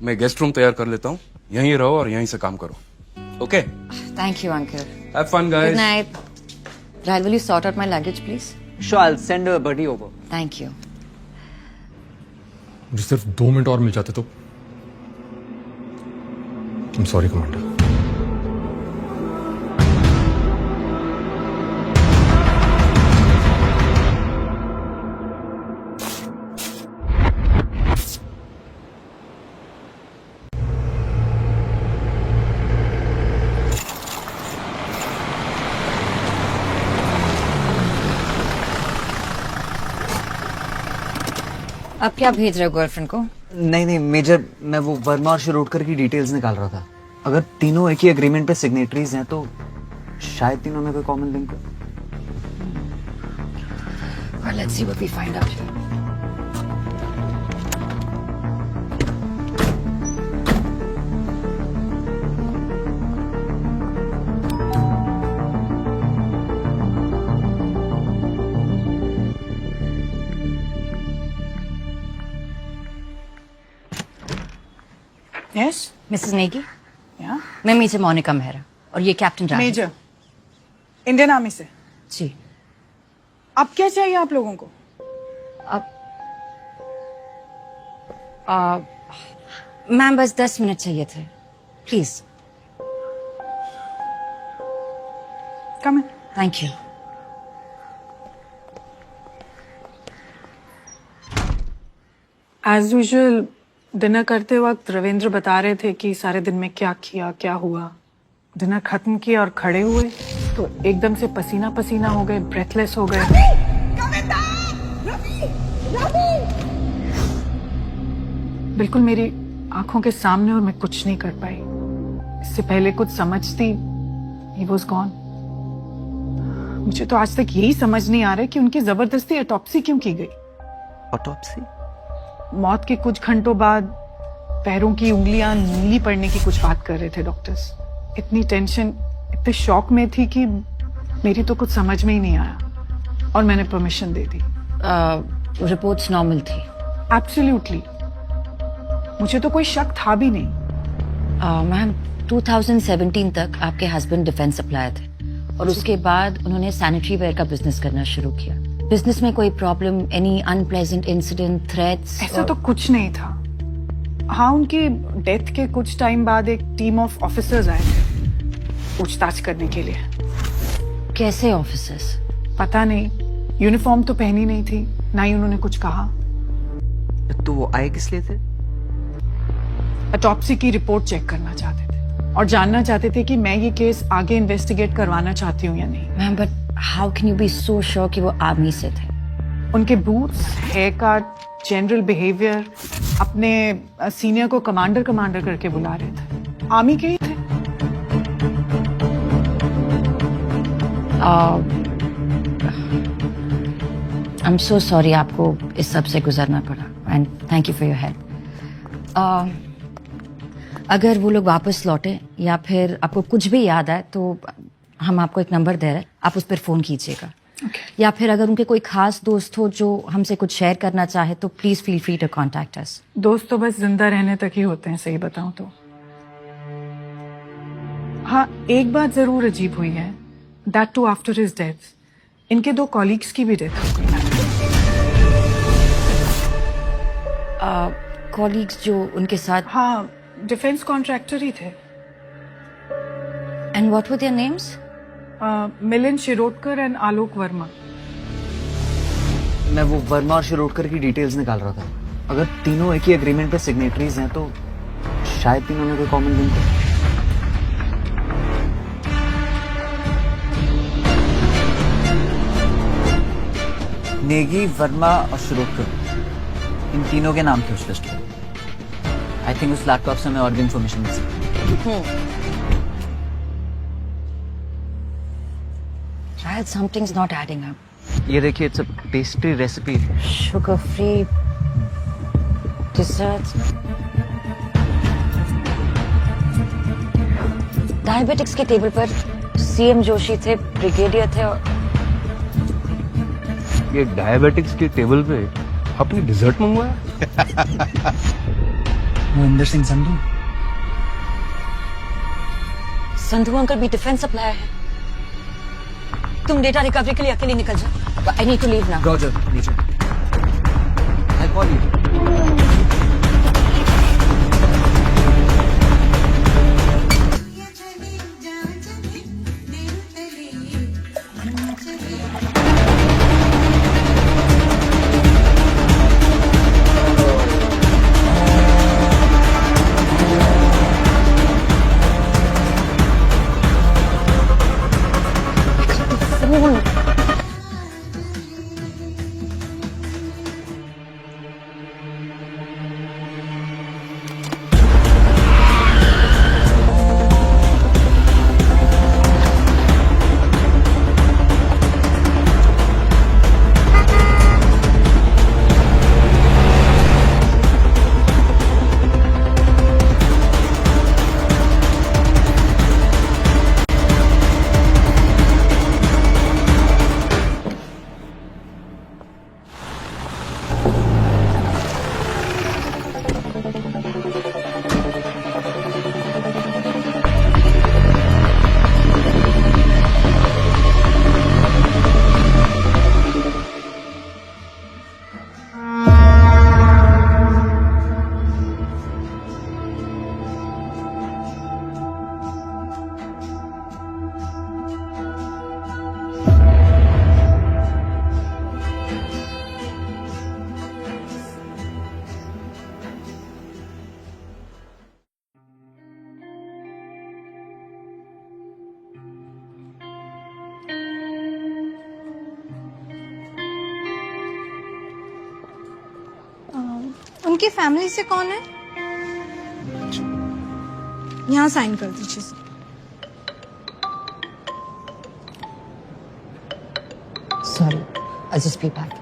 मैं गेस्ट रूम तैयार कर लेता हूँ। यहीं रहो और यहीं से काम करो। Okay? Thank you, uncle. Have fun, guys. Good night. Rahil, will you sort out my luggage, please? Sure, I'll send a buddy over. Thank you. मुझे सिर्फ 2 मिनट और मिल जाते तो। I'm sorry, commander. अब क्या भेज रहे हो गर्लफ्रेंड को? नहीं मेजर, मैं वो वर्मा और शिरोडकर की डिटेल्स निकाल रहा था। अगर तीनों एक ही एग्रीमेंट पे सिग्नेटरीज हैं तो शायद तीनों में कोई कॉमन लिंक हो। Well, let's see what we find out here. Yes? Mrs. Negi, Yeah? मैं मेजर मोनिका मेहरा और ये captain Rahul. Major Indian army से। जी। अब क्या चाहिए आप लोगों को? मैम बस 10 मिनट चाहिए थे, please. Come in. Thank you. As usual dinner करते वक्त रविंद्र बता रहे थे कि सारे दिन में क्या किया क्या हुआ। डिनर खत्म किया और खड़े हुए तो एकदम से पसीना पसीना हो गए, ब्रेथलेस हो गए। बिल्कुल मेरी आंखों के सामने, और मैं कुछ नहीं कर पाई। इससे पहले कुछ समझती, he was gone। मुझे तो आज तक यही समझ नहीं आ रहा कि उनकी जबरदस्ती ऑटोप्सी क्यों की गई। ऑटोप्सी? मौत के कुछ घंटों बाद पैरों की उंगलियां नीली पड़ने की कुछ बात कर रहे थे डॉक्टर्स। इतनी टेंशन, इतने शॉक में थी कि मेरी तो कुछ समझ में ही नहीं आया और मैंने परमिशन दे दी। रिपोर्ट्स नॉर्मल थी। एब्सोल्युटली, मुझे तो कोई शक था भी नहीं। मैम 2017 तक आपके हस्बैंड डिफेंस सप्लायर थे और उसके बाद उन्होंने सैनिटरी वेयर का बिजनेस करना शुरू किया। बिजनेस में कोई problem, any unpleasant incident, threats? ऐसा तो कुछ नहीं था। हाँ, उनकी डेथ के कुछ टाइम बाद एक टीम ऑफ ऑफिसर्स आए थे पूछताछ करने के लिए। कैसे ऑफिसर्स? पता नहीं, यूनिफॉर्म तो पहनी नहीं थी, ना ही उन्होंने कुछ कहा। तो वो आए किस लिए थे? ऑटोप्सी की रिपोर्ट चेक करना चाहते थे और जानना चाहते थे कि मैं ये केस आगे इन्वेस्टिगेट करवाना चाहती हूँ या नहीं। Ma'am but how can you be so sure कि वो आर्मी से थे? उनके boots, haircut, general behaviour, अपने सीनियर को कमांडर कमांडर करके बुला रहे थे। आर्मी के ही थे। आई एम सो सॉरी आपको इस सब से गुजरना पड़ा and thank you for your help. अगर वो लोग वापस लौटे या फिर आपको कुछ भी याद आए तो हम आपको एक नंबर दे रहे हैं, आप उस पर फोन कीजिएगा। या फिर अगर उनके कोई खास दोस्त हो जो हमसे कुछ शेयर करना चाहे तो please feel free to contact us. दोस्त तो बस जिंदा रहने तक ही होते हैं, सही बताऊं तो। हाँ, एक बात जरूर अजीब हुई है, that too after his death. इनके 2 कॉलीग्स की भी डेथ हो गई। कॉलीग्स जो उनके साथ? हाँ, डिफेंस कॉन्ट्रैक्टर ही थे। And what were their names? Milind Shirodkar and Alok Verma. मैं वो वर्मा और शिरोडकर की डिटेल्स निकाल रहा था। अगर तीनों एक ही एग्रीमेंट पे सिग्नेटरीज हैं तो शायद तीनों में कोई कॉमन लिंक हो। नेगी, वर्मा और शिरोडकर, इन तीनों के नाम थे उस लिस्ट में। आई थिंक उस लैपटॉप से हमें और भी इंफॉर्मेशन मिल सकती। शायद समथिंग्स नॉट एडिंग अप। ये देखिए, it's a pastry recipe. Sugar free desserts. Diabetics के टेबल पर सीएम जोशी थे, ब्रिगेडियर थे और ये डायबिटिक्स के टेबल पे आपने डिजर्ट मंगवाया? मोहिंदर सिंह संधू। संधू अंकल भी डिफेंस सप्लायर है। तुम डेटा रिकवरी के लिए अकेले निकल जाओ। I need to leave now. Roger, नीचे। I call you. उनकी फैमिली से कौन है? यहाँ साइन कर दीजिए। Sorry, I just be back.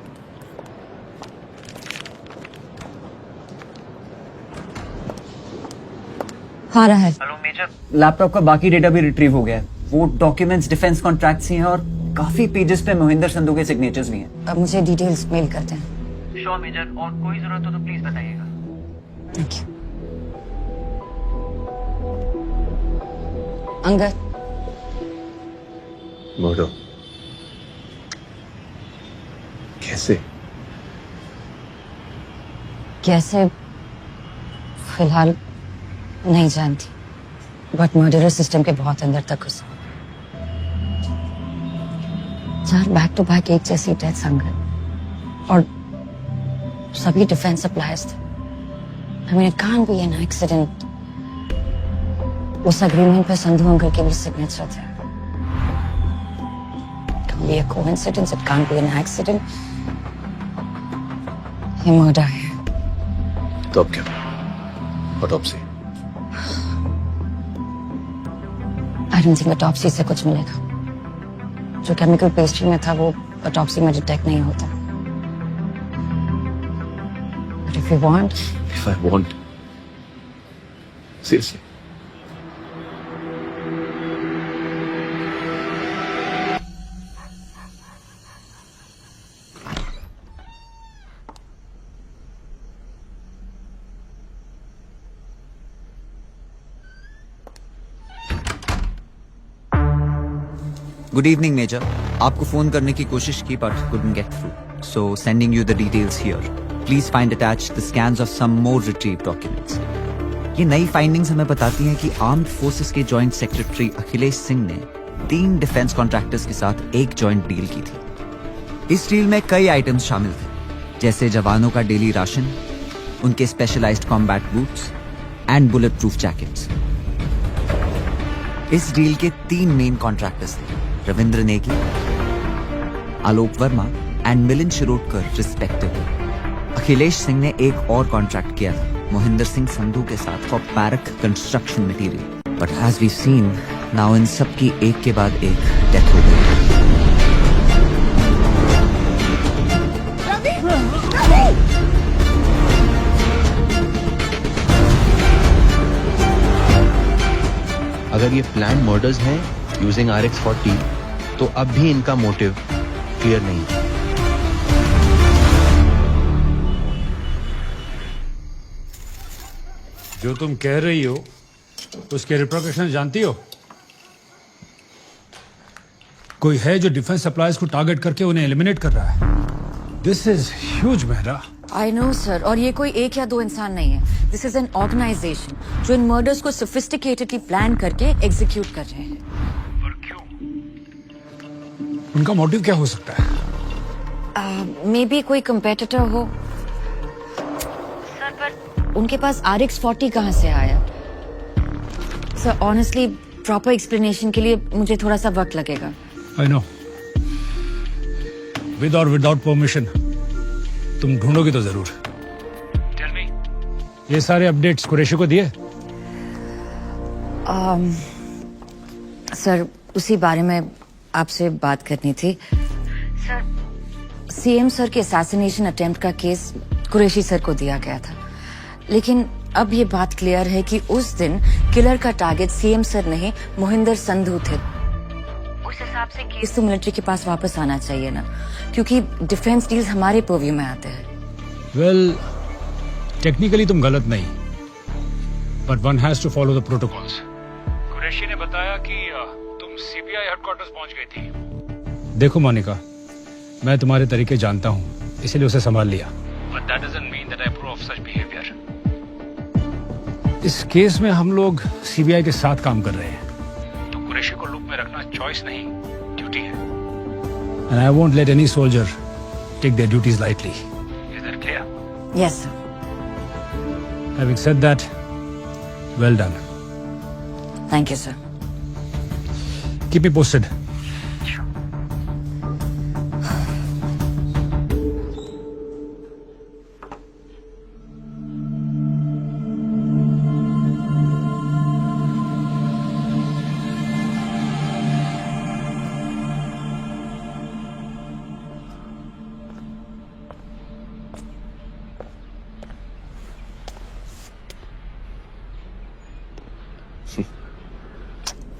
हाँ रहा है। हेलो मेजर, लैपटॉप का बाकी डेटा भी रिट्रीव हो गया है। वो डॉक्यूमेंट्स डिफेंस कॉन्ट्रैक्ट्स ही हैं और काफी पेजेस पे मोहिंदर संधू के सिग्नेचर्स भी हैं। अब मुझे डिटेल्स मेल करते हैं। श्योर मेजर, और कोई जरूरत हो तो प्लीज बताइएगा। Thank you. अंगद, मर्डर कैसे? कैसे फिलहाल नहीं जानती, बट मर्डरर सिस्टम के बहुत अंदर तक घुसा। 4 बैक टू बैक एक जैसी डेथ अंगद, और सभी डिफेंस सप्लायर्स थे। I mean, it can't be an accident. उस अग्रीमेंट पे संधू अंकल के भी सिग्नेचर थे। It can't be a coincidence. It can't be an accident. ये मर्डर है। तो अब क्या? Autopsy? I don't think autopsy से कुछ मिलेगा। जो केमिकल पेस्ट्री में था वो ऑटोप्सी में डिटेक्ट नहीं होता। But if you want, If I want, seriously. Good evening major. आपको फोन करने की कोशिश की but couldn't get through. So sending you the details here. Please find attached the scans of some more retrieved documents. ये नई फाइंडिंग्स हमें बताती हैं कि आर्म्ड फोर्सेस के जॉइंट सेक्रेटरी अखिलेश सिंह ने 3 डिफेंस कॉन्ट्रैक्टर्स के साथ एक जॉइंट डील की थी। इस डील में कई आइटम्स शामिल थे, जैसे जवानों का डेली राशन, उनके specialised combat boots and bulletproof jackets. इस डील के 3 मेन कॉन्ट्रैक्टर्स थे, रविंद्र नेगी, आलोक वर्मा एंड मिलिंद शिरोडकर रिस्पेक्टिवली। अखिलेश सिंह ने एक और कॉन्ट्रैक्ट किया था मोहिंदर सिंह संधू के साथ for barrack construction material, but as we seen now in सब की एक के बाद एक डेथ हो गई। अगर ये प्लान मर्डर्स हैं यूजिंग RX-40 तो अब भी इनका मोटिव क्लियर नहीं है। जो तुम कह रही हो उसके रिप्रिकॉशन जानती हो? कोई है जो डिफेंस सप्लाईज को टारगेट करके उन्हें एलिमिनेट कर रहा है। This is huge Mehra. I know sir, और ये कोई एक या 2 इंसान नहीं है। दिस इज एन ऑर्गेनाइजेशन जो इन मर्डर्स को सोफिस्टिकेटेडली प्लान करके एग्जीक्यूट कर रहे हैं। पर क्यों? उनका मोटिव क्या हो सकता है? मे बी कोई कंपेटिटर हो सर, पर उनके पास RX-40 कहाँ से आया? सर ऑनेस्टली प्रॉपर एक्सप्लेनेशन के लिए मुझे थोड़ा सा वक्त लगेगा। आई नो, विद और विदाउट परमिशन तुम ढूंढोगे तो जरूर। टेल मी, ये सारे अपडेट्स कुरैशी को दिए? सर उसी बारे में आपसे बात करनी थी। सर CM सर के असैसिनेशन अटेम्प्ट का केस कुरैशी सर को दिया गया था, लेकिन अब ये बात क्लियर है कि उस दिन किलर का टारगेट CM सर नहीं मोहिंदर संधू थे। उस हिसाब से केस तो मिलिट्री के पास वापस आना चाहिए ना, क्योंकि डिफेंस डील्स हमारे पर्व्यू में आते हैं। वेल, टेक्निकली तुम गलत नहीं, but one has to follow the protocols. Qureshi ने बताया कि तुम CBI हेडक्वार्टर्स पहुंच गई थी। देखो मोनिका, मैं तुम्हारे तरीके जानता हूं, इसलिए उसे संभाल लिया, but that doesn't mean that I approve of such behaviour. इस केस में हम लोग CBI के साथ काम कर रहे हैं, तो कुरैशी को लूप में रखना चॉइस नहीं, ड्यूटी है। And I won't let any soldier take their duties lightly. Is that clear? Yes, sir. Having said that, well done. Thank you, sir. Keep me posted.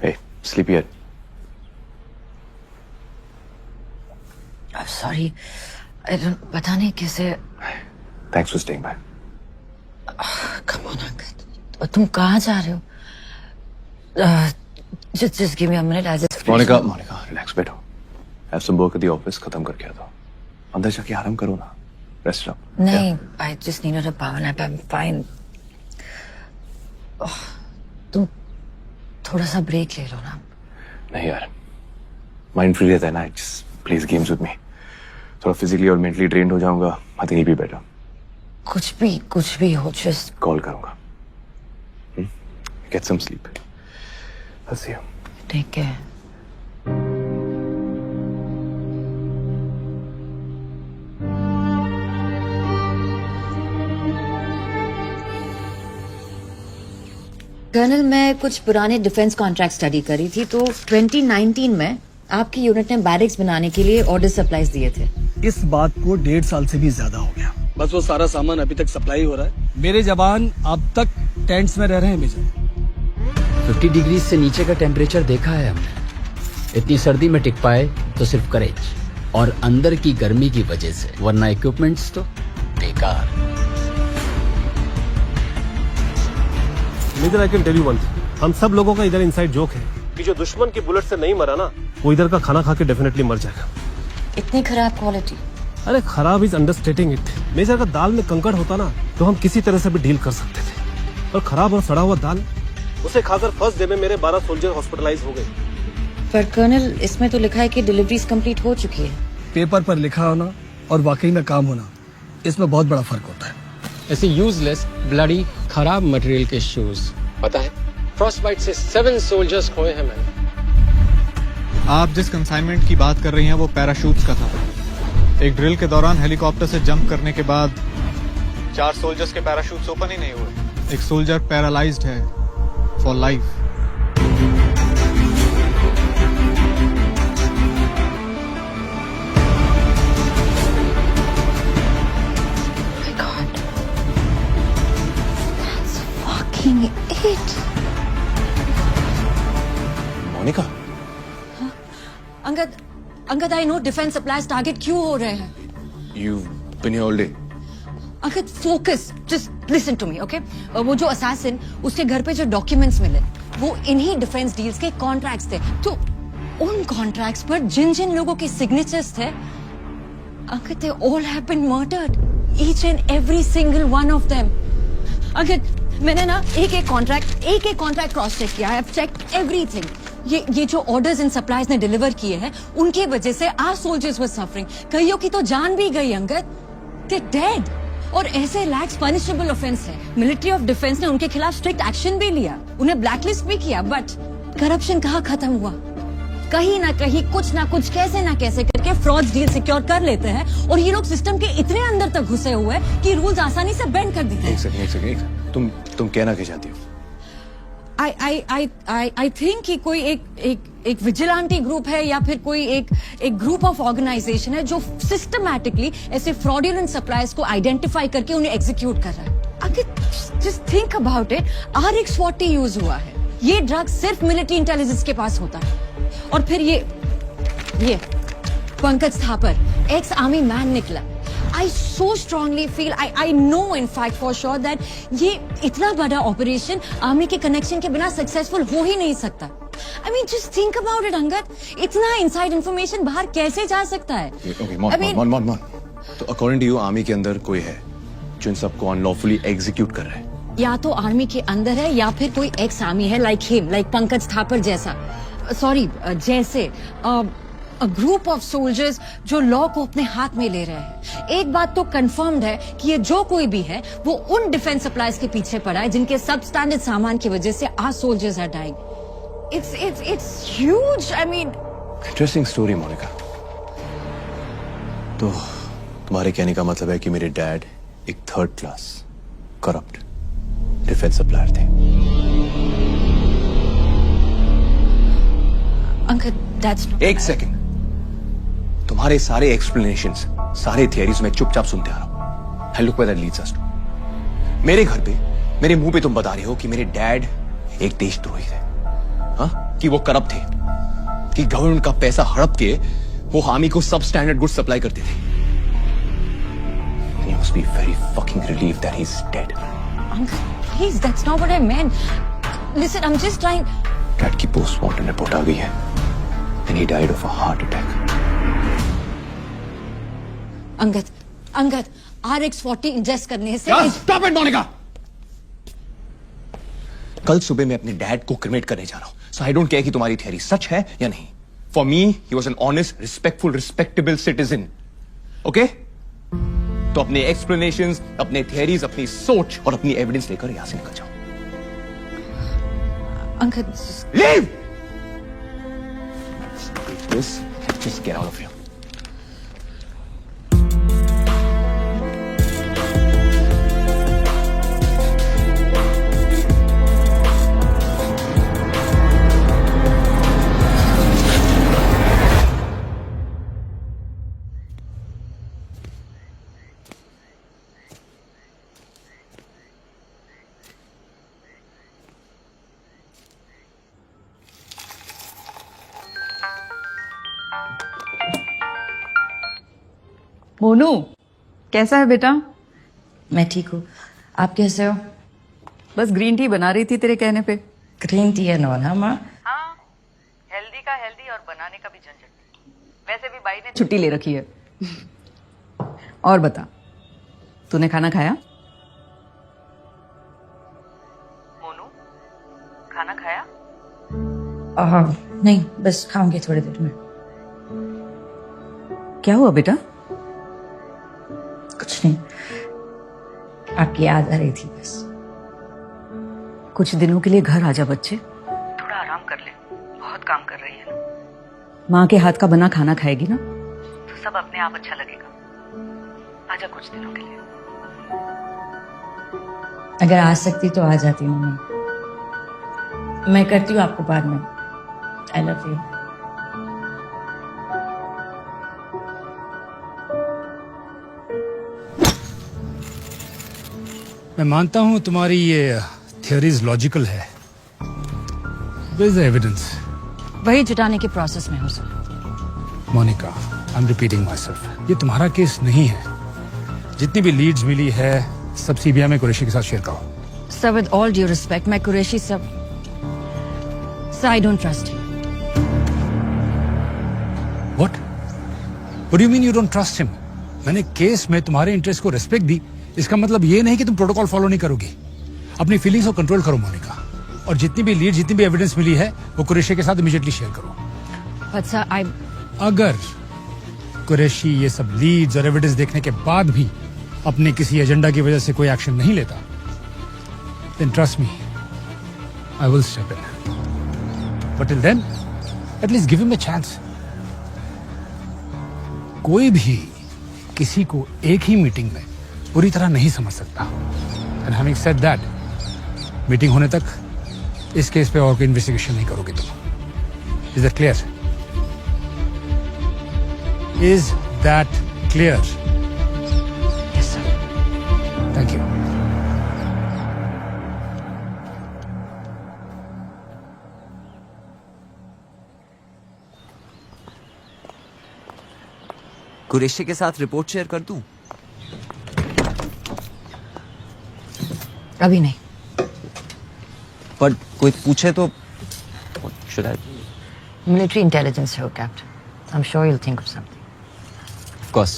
Hey, sleepyhead. I'm sorry. I don't. पता नहीं कैसे. Thanks for staying by. Come on, Ankit. तुम कहाँ जा रहे हो? Just give me a minute. I just. Monica, relax, बैठो. Have some work at the office. खत्म करके आता हूँ. अंदर जाके आराम करो ना. Rest up. नहीं, I just needed a power nap. I'm fine. तुम थोड़ा सा ब्रेक ले लो ना। नहीं यार, माइंड फ्री रहता है ना, just plays games with me. थोड़ा फिजिकली और मेंटली ड्रेन्ड हो जाऊंगा, I think it'll be better. कुछ भी हो, just कॉल करूंगा. Get some sleep. I'll see you. take care. Colonel, मैं कुछ पुराने डिफेंस कॉन्ट्रैक्ट स्टडी करी थी, तो 2019 में आपकी यूनिट ने बैरिक्स बनाने के लिए ऑर्डर सप्लाईज दिए थे। इस बात को 1.5 साल से भी ज्यादा हो गया। बस वो सारा सामान अभी तक सप्लाई हो रहा है। मेरे जवान अब तक टेंट्स में रह रहे हैं मेजर। 50 डिग्री से नीचे का टेम्परेचर देखा है हमने। इतनी सर्दी में टिक पाए तो सिर्फ करेज और अंदर की गर्मी की वजह से, वरना इक्विपमेंट्स तो बेकार। लेकिन I can tell you one thing, हम सब लोगों का इधर इनसाइड जोक है कि जो दुश्मन की बुलेट से नहीं मरा ना, वो इधर का खाना खा के डेफिनेटली मर जाएगा। इतनी खराब क्वालिटी? अरे खराब इज अंडरस्टेटिंग इट। मेजर का दाल में कंकड़ होता ना तो हम किसी तरह से भी डील कर सकते थे, और खराब और सड़ा हुआ दाल, उसे खाकर फर्स्ट डे में मेरे 12 सोल्जर हॉस्पिटलाइज हो गए। पर कर्नल, इसमें तो लिखा है कि डिलीवरीज कंप्लीट हो चुकी है। पेपर पर लिखा होना और वाकई में काम होना, इसमें बहुत बड़ा फर्क होता है। ऐसे यूजलेस ब्लडी खराब मटेरियल के शूज, पता है फ्रॉस्ट बाइट से 7 सोल्जर्स खोए हैं मैंने। आप जिस कंसाइनमेंट की बात कर रही हैं वो पैराशूट्स का था। एक ड्रिल के दौरान हेलीकॉप्टर से जंप करने के बाद 4 सोल्जर्स के पैराशूट्स ओपन ही नहीं हुए। एक सोल्जर पैरालाइज्ड है for life. Monica, Angad, I know defence supplies target क्यों हो रहे हैं। you've been here all day. Angad, focus, just listen to me, okay? वो जो असैसिन, उसके घर पे जो डॉक्यूमेंट्स मिले वो इन्हीं डिफेंस डील्स के कॉन्ट्रैक्ट्स थे। तो उन कॉन्ट्रैक्ट्स पर जिन जिन लोगों के सिग्नेचर्स थे, Angad, they all have been murdered, each and every single one of them. Angad, मैंने ना एक एक कॉन्ट्रैक्ट क्रॉस चेक किया। I have checked everything. ये जो ऑर्डर्स एंड सप्लाईज ने डिलीवर किए हैं, उनके वजह से आवर सोल्जर्स वर सफरिंग। कईयों की तो जान भी गई अंगद, दे डेड। और ऐसे लैक्स पनिशेबल ऑफेंस है। मिलिट्री ऑफ डिफेंस ने उनके खिलाफ स्ट्रिक्ट एक्शन भी लिया, उन्हें ब्लैकलिस्ट भी किया, बट करप्शन कहाँ खत्म हुआ? कहीं ना कहीं कुछ ना कुछ कैसे ना कैसे करके फ्रॉड डील सिक्योर कर लेते हैं, और ये लोग सिस्टम के इतने अंदर तक घुसे हुए हैं कि रूल्स आसानी से बेंड कर देते हैं। एक सेकंड, तुम कहना क्या चाहती हो? I think कि कोई एक विजिलेंटी ग्रुप है या फिर कोई एक ग्रुप ऑफ ऑर्गेनाइजेशन है जो सिस्टमैटिकली ऐसे फ्रॉडुलेंट सप्लायर्स को आइडेंटिफाई करके उन्हें एग्जीक्यूट कर रहा है। अगर just think about it, RX-40 use हुआ है। ये ड्रग सिर्फ मिलिट्री इंटेलिजेंस के पास होता है। और फिर ये Pankaj Thapar, ex army man निकला। I so strongly feel, I know in fact for sure that ये इतना बड़ा ऑपरेशन आर्मी के कनेक्शन के बिना सक्सेसफुल हो ही नहीं सकता। I mean just think about it Angad, इतना इनसाइड इंफॉर्मेशन बाहर कैसे जा सकता है? Okay, मौन। तो अकॉर्डिंग टू यू आर्मी के अंदर कोई है जो इन सबको अनलॉफुली एग्जीक्यूट कर रहा है? या तो आर्मी के अंदर है या फिर कोई एक्स आर्मी है, like him, like Pankaj Thapar जैसा, जैसे a group of soldiers जो लॉ को अपने हाथ में ले रहे हैं। एक बात तो कंफर्म्ड है कि ये जो कोई भी है वो उन डिफेंस सप्लाईज के पीछे पड़ा है जिनके सब स्टैंडर्ड सामान की वजह से our soldiers are dying. It's huge. I mean, interesting story Monica. तो तुम्हारे कहने का मतलब है कि मेरे डैड एक 3rd class corrupt defence supplier थे? अंकल, that's not... एक सेकंड, तुम्हारे सारे एक्सप्लेनेशंस, सारे थियरीज में चुपचाप सुनते आ रहा हूं। And look where that leads us to. मेरे घर पे, मेरे मुंह पे तुम बता रहे हो कि मेरे डैड एक देशद्रोही थे, हाँ? कि वो करप्ट थे, कि गवर्नमेंट का पैसा हड़प के वो आर्मी को सब स्टैंडर्ड गुड्स सप्लाई करते थे। And you must be very fucking relieved that he's dead. Uncle, please, that's not what I meant. Listen, I'm just trying... dad की पोस्टमार्टम रिपोर्ट आ गई है and he died of a heart attack. Angad, RX-40 ingest करने से... Stop it, Monica! कल सुबह मैं अपने डैड को क्रिमेट करने जा रहा हूं, so I don't care कि तुम्हारी थियरी सच है या नहीं। For me, he was an honest, respectful, respectable citizen. Okay? तो अपने एक्सप्लेनेशंस, अपने थियरीज, अपनी सोच और अपनी एविडेंस लेकर यहां से निकल जाओ। Uncle, Leave! Just get out of here. Monu, कैसा है बेटा? मैं ठीक हूँ, आप कैसे हो? बस ग्रीन टी बना रही थी तेरे कहने पे। ग्रीन टी है नॉन, हाँ माँ? हाँ, हेल्दी हेल्दी का हेल्दी और बनाने का भी झंझट। वैसे भी भाई ने छुट्टी ले रखी है। और बता, तूने खाना खाया? मोनू, खाना खाया? नहीं, बस खाऊंगी थोड़ी देर में। क्या हुआ बेटा? कुछ नहीं, आपकी याद आ रही थी बस। कुछ दिनों के लिए घर आजा बच्चे, थोड़ा आराम कर ले, बहुत काम कर रही है ना। माँ के हाथ का बना खाना खाएगी ना तो सब अपने आप अच्छा लगेगा। आजा कुछ दिनों के लिए। अगर आ सकती तो आ जाती मम्मी। मैं करती हूँ आपको बाद में। आई लव यू। मैं मानता हूं तुम्हारी ये थियोरीज लॉजिकल है। Where is the evidence? वही जुटाने के प्रोसेस में हूँ sir. Monica, I am repeating myself, ये तुम्हारा केस नहीं है। जितनी भी लीड्स मिली है सब सीबीआई में कुरैशी के साथ शेयर करो। Sir with all due respect, मैं कुरैशी सब I don't trust him. What? What do you mean you don't trust him? मैंने केस में तुम्हारे इंटरेस्ट को रेस्पेक्ट दी, इसका मतलब ये नहीं कि तुम प्रोटोकॉल फॉलो नहीं करोगी। अपनी फीलिंग्स को कंट्रोल करो मोनिका, और जितनी भी लीड, जितनी भी एविडेंस मिली है वो कुरैशी के साथ इमीडिएटली शेयर करो। But sir, अगर कुरैशी ये सब लीड्स और एविडेंस देखने के बाद भी अपने किसी एजेंडा की वजह से कोई एक्शन नहीं लेता, then trust me, I will step in. But till then, at least give him a chance. कोई भी किसी को एक ही मीटिंग में पूरी तरह नहीं समझ सकता। And having said that, meeting होने तक इस केस पे और कोई इन्वेस्टिगेशन नहीं करोगे तुम। Is that clear? Is that clear? Yes, sir. Thank you. Qureshi के साथ रिपोर्ट शेयर कर दूं? अभी नहीं। पर कोई पूछे तो should I? Military intelligence हो captain. I'm sure you'll think of something. Of course.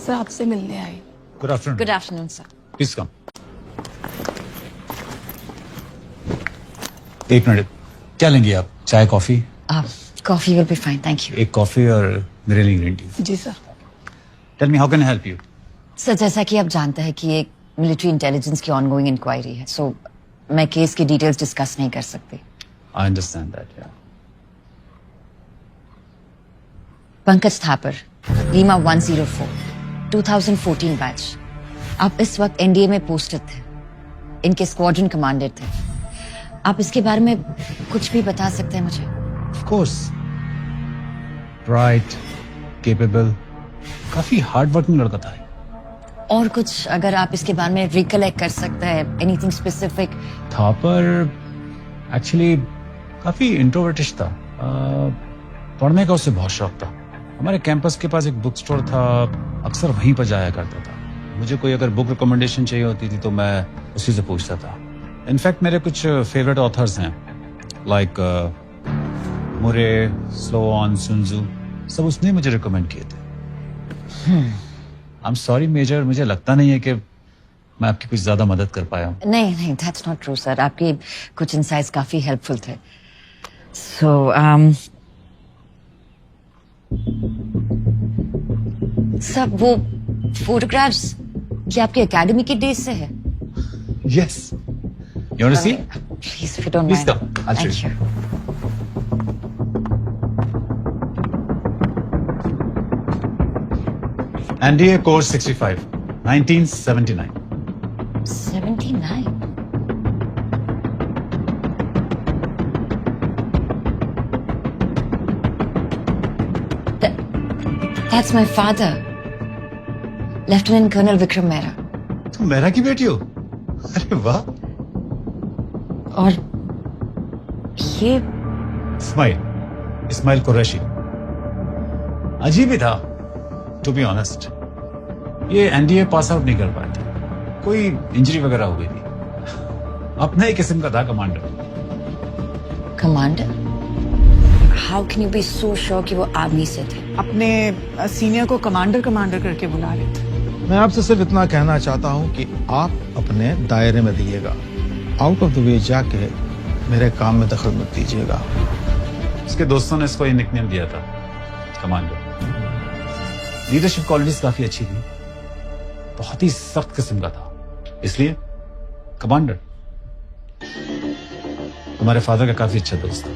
Sir आपसे मिलने आई। Good afternoon. Good afternoon, sir. Please come. एक मिनट, क्या लेंगे आप? चाय, coffee? Coffee will be fine, thank you. एक कॉफी और मेरे लिए ग्रीन टी। जी sir. Tell me, how can I help you? Sir जैसा कि आप जानते हैं कि एक मिलिट्री इंटेलिजेंस की ऑनगोइंग इंक्वायरी है, सो मैं केस की डिटेल्स डिस्कस नहीं कर सकती। I understand that, yeah. Pankaj Thapar, Lima 104, 2014 batch. आप इस वक्त एनडीए में पोस्टेड थे, इनके स्क्वाड्रन कमांडर थे। आप इसके बारे में कुछ भी बता सकते हैं मुझे? Of course. Bright, capable, काफी हार्ड वर्किंग लड़का था। और कुछ अगर आप इसके बारे में रिकलेक्ट कर सकते हैं, एनीथिंग स्पेसिफिक? थापर एक्चुअली काफी इंट्रोवर्टिश था। पढ़ने का उसे बहुत शौक था। हमारे कैंपस के पास एक बुक स्टोर था, अक्सर वहीं पर जाया करता था। मुझे कोई अगर बुक रिकमेंडेशन चाहिए होती थी तो मैं उसी से पूछता था। इनफैक्ट मेरे कुछ फेवरेट ऑथर्स हैं, लाइक मुरे, स्लोआन, सुनजू, सब उसने मुझे रिकमेंड किए थे। आई एम सॉरी मेजर, मुझे लगता नहीं है कि मैं आपकी कुछ ज्यादा मदद कर पाया हूँ। नहीं, दैट्स नॉट ट्रू सर। आपके कुछ इनसाइट्स काफी हेल्पफुल थे। सो सब वो फोटोग्राफ्स क्या आपके एकेडमी के डेज से है? Yes. You want to see? Please, if you don't Please mind. come. I'll show Thank you. NDA Course 65, 1979. 79? That's my father, Lieutenant Colonel Vikram Mehra. तुम मेहरा की बेटी हो? अरे वाह। और ये स्माइल, इस्माइल कुरैशी। अजीब ही था, टू बी ऑनेस्ट। ये एनडीए पास आउट नहीं कर पाए थे, कोई इंजरी वगैरह हो गई थी। अपने ही किस्म का था commander. Commander? How can you be so sure कि वो आर्मी से थे? अपने सीनियर को कमांडर कमांडर करके बुला रहे थे। मैं आपसे सिर्फ इतना कहना चाहता हूं कि आप अपने दायरे में रहिएगा, आउट ऑफ द वे जाके मेरे काम में दखल मत दीजिएगा। उसके दोस्तों ने इसको ये निकनेम दिया था, कमांडर। लीडरशिप क्वालिटीज काफी अच्छी थी, बहुत ही सख्त किस्म का था, इसलिए कमांडर। हमारे फादर का काफी अच्छा दोस्त था।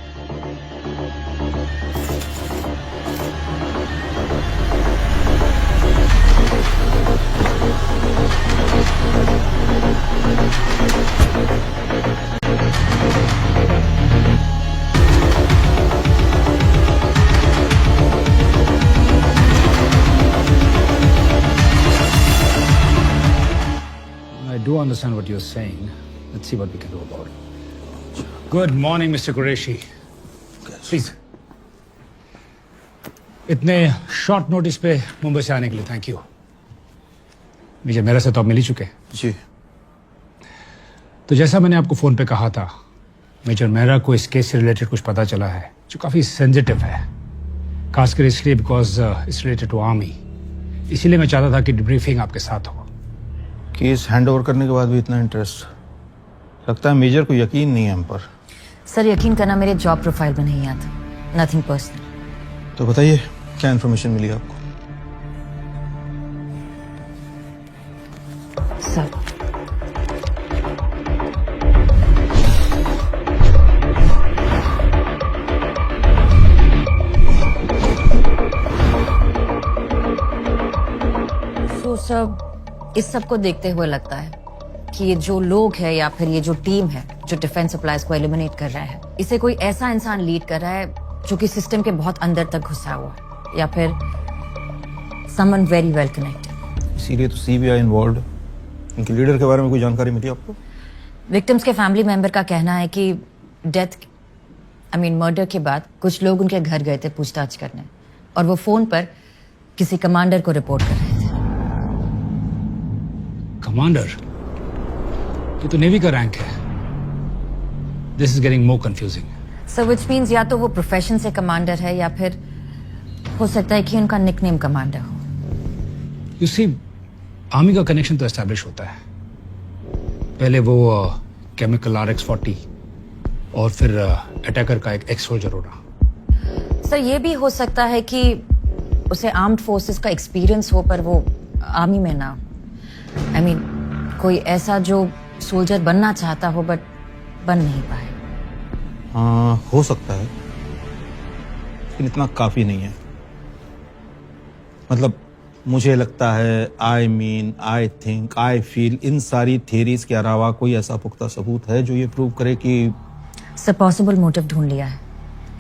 I do understand what you're saying. Let's see what we can do about it. Good morning, Mr. Qureshi. Please. इतने शॉर्ट नोटिस पे मुंबई से आने के लिए थैंक यू। मेजर मेरा से तो आप मिल ही चुके हैं। जी। तो जैसा मैंने आपको फोन पे कहा था, मेजर मेहरा को इस केस से रिलेटेड कुछ पता चला है जो काफी सेंसिटिव है, खासकर इसलिए because it's related to army. इसीलिए मैं चाहता था कि डिब्रीफिंग आपके साथ हो। केस हैंड ओवर करने के बाद भी इतना इंटरेस्ट, लगता है मेजर को यकीन नहीं है हम पर। सर, यकीन करना मेरे जॉब प्रोफाइल में नहीं आता। Nothing personal. तो बताइए क्या इन्फॉर्मेशन मिली आपको? सर, तो सर, इस सब को देखते हुए लगता है कि ये जो लोग हैं या फिर ये जो टीम है जो डिफेंस सप्लाईज को एलिमिनेट कर रहा है, इसे कोई ऐसा इंसान लीड कर रहा है जो कि सिस्टम के बहुत अंदर तक घुसा हुआ है, या फिर समवन वेरी वेल कनेक्टेड। इसीलिए तो सीबीआई इन्वॉल्व। इनके लीडर के बारे में कोई जानकारी मिली आपको? विक्टिम्स के फैमिली मेंबर का कहना है कि मर्डर के बाद कुछ लोग उनके घर गए थे पूछताछ करने, और वो फोन पर किसी कमांडर को रिपोर्ट कर रहे थे। कमांडर? ये तो नेवी का रैंक है। This is getting more confusing. So which means या तो वो प्रोफेशन से कमांडर है या फिर हो सकता है कि उनका निकनेम कमांडर हो। यू सी, आर्मी का कनेक्शन तो एस्टैब्लिश होता है। पहले वो केमिकल RX-40 और फिर अटैकर का एक एक्स सोल्जर होना। सर, ये भी हो सकता है कि उसे आर्म्ड फोर्सेस का एक्सपीरियंस हो पर वो आर्मी में ना हो। कोई ऐसा जो सोल्जर बनना चाहता हो बट बन नहीं पाए। हाँ, हो सकता है, लेकिन इतना काफी नहीं है। मतलब मुझे लगता है, आई थिंक, आई फील, इन सारी थियरीज के अलावा कोई ऐसा पुख्ता सबूत है जो ये प्रूव करे कि सर, पॉसिबल मोटिव ढूंढ लिया है।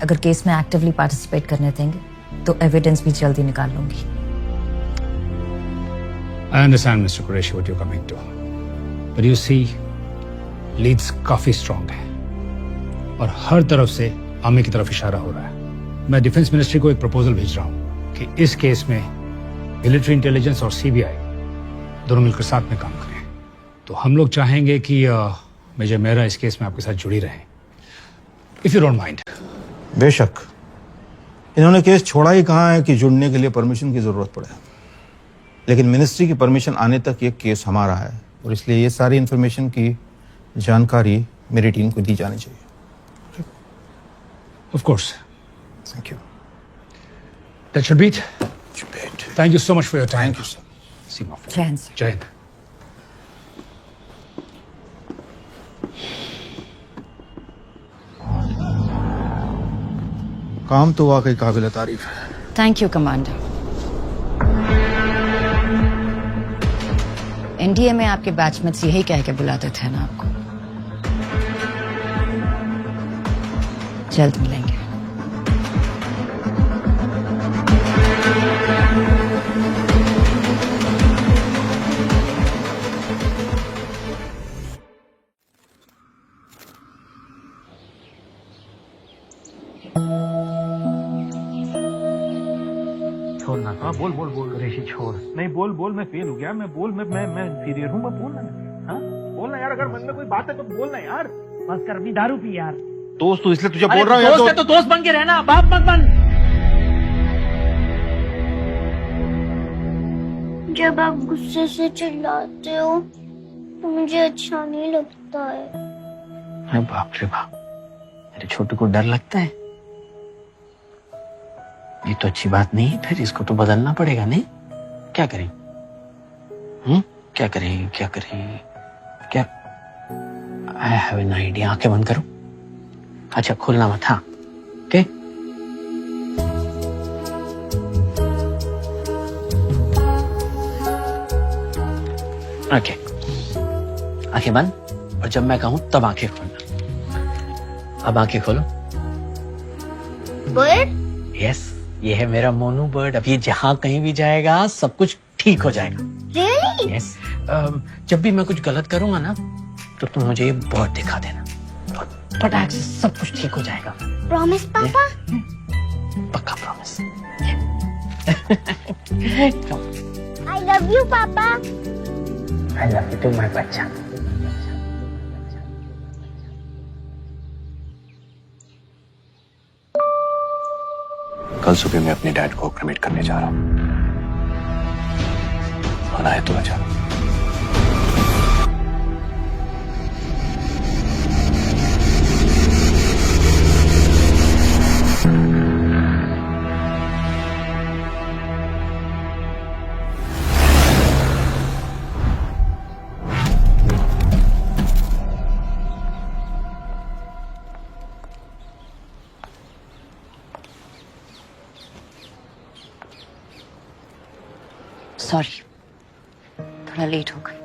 अगर केस में एक्टिवली पार्टिसिपेट करने देंगे तो एविडेंस भी जल्दी निकाल लूंगी। I understand, Mr. Qureshi, what you're coming to. But you see, leads काफी स्ट्रांग है और हर तरफ से आर्मी की तरफ इशारा हो रहा है। मैं डिफेंस मिनिस्ट्री को एक प्रपोजल भेज रहा हूँ कि इस केस में मिलिट्री इंटेलिजेंस और सीबीआई दोनों मिलकर साथ में काम करें। तो हम लोग चाहेंगे कि मेजर मेहरा इस केस में आपके साथ जुड़ी रहे, इफ यू डोंट माइंड। बेशक। इन्होंने केस छोड़ा ही कहाँ है कि जुड़ने के लिए परमिशन की जरूरत पड़े, लेकिन मिनिस्ट्री की परमिशन आने तक ये केस हमारा है और इसलिए ये सारी इंफॉर्मेशन की जानकारी मेरी टीम को दी जानी चाहिए। Of course. Thank you. That should be it. Thank you so much for your time. Thank you sir. जय हिंद। जय हिंद। काम तो वाकई काबिल तारीफ है। Thank you commander. एनडीए में आपके बैचमेट्स यही कह के बुलाते थे ना आपको। जल्द मिलेंगे। छोड़ना। हाँ बोल बोल बोल। कुरैशी छोड़। नहीं बोल बोल, मैं फेल हो गया, मैं बोल, मैं इंफीरियर हूँ, मैं बोलना। हाँ बोलना यार, अगर मन में कोई बात है तो बोलना यार। बस कर, अभी दारू पी यार। दोस्त तो इसलिए तुझे बोल रहा हूँ यार। दोस्त है तो दोस्त बन के रहना, बाप मत बन। जब आप गुस्से से चिल्लाते हो तो मुझे अच्छा नहीं लगता है। अरे बाप रे बाप, मेरे छोटू को डर लगता है। ये तो अच्छी बात नहीं है, फिर इसको तो बदलना पड़ेगा। नहीं क्या करें? क्या करें क्या करें क्या? I have an idea. आंखें बंद करो। अच्छा खोलना मत। हाँ ओके। ओके आंखें बंद, और जब मैं कहूं तब आंखें खोलना। अब आंखें खोलो। बर्ड? यस, ये है मेरा मोनू बर्ड। अब ये जहां कहीं भी जाएगा सब कुछ ठीक हो जाएगा। Really? यस। जब भी मैं कुछ गलत करूंगा ना तो तुम मुझे ये बर्ड दिखा देना, फटाक से सब कुछ ठीक हो जाएगा। प्रॉमिस पापा? पक्का प्रॉमिस। आई लव यू पापा। I love you too my बच्चा। कल सुबह मैं अपने डैड को क्रिमेट करने जा रहा हूँ। आना है तो अच्छा। सॉरी, थोड़ा लेट हो गई।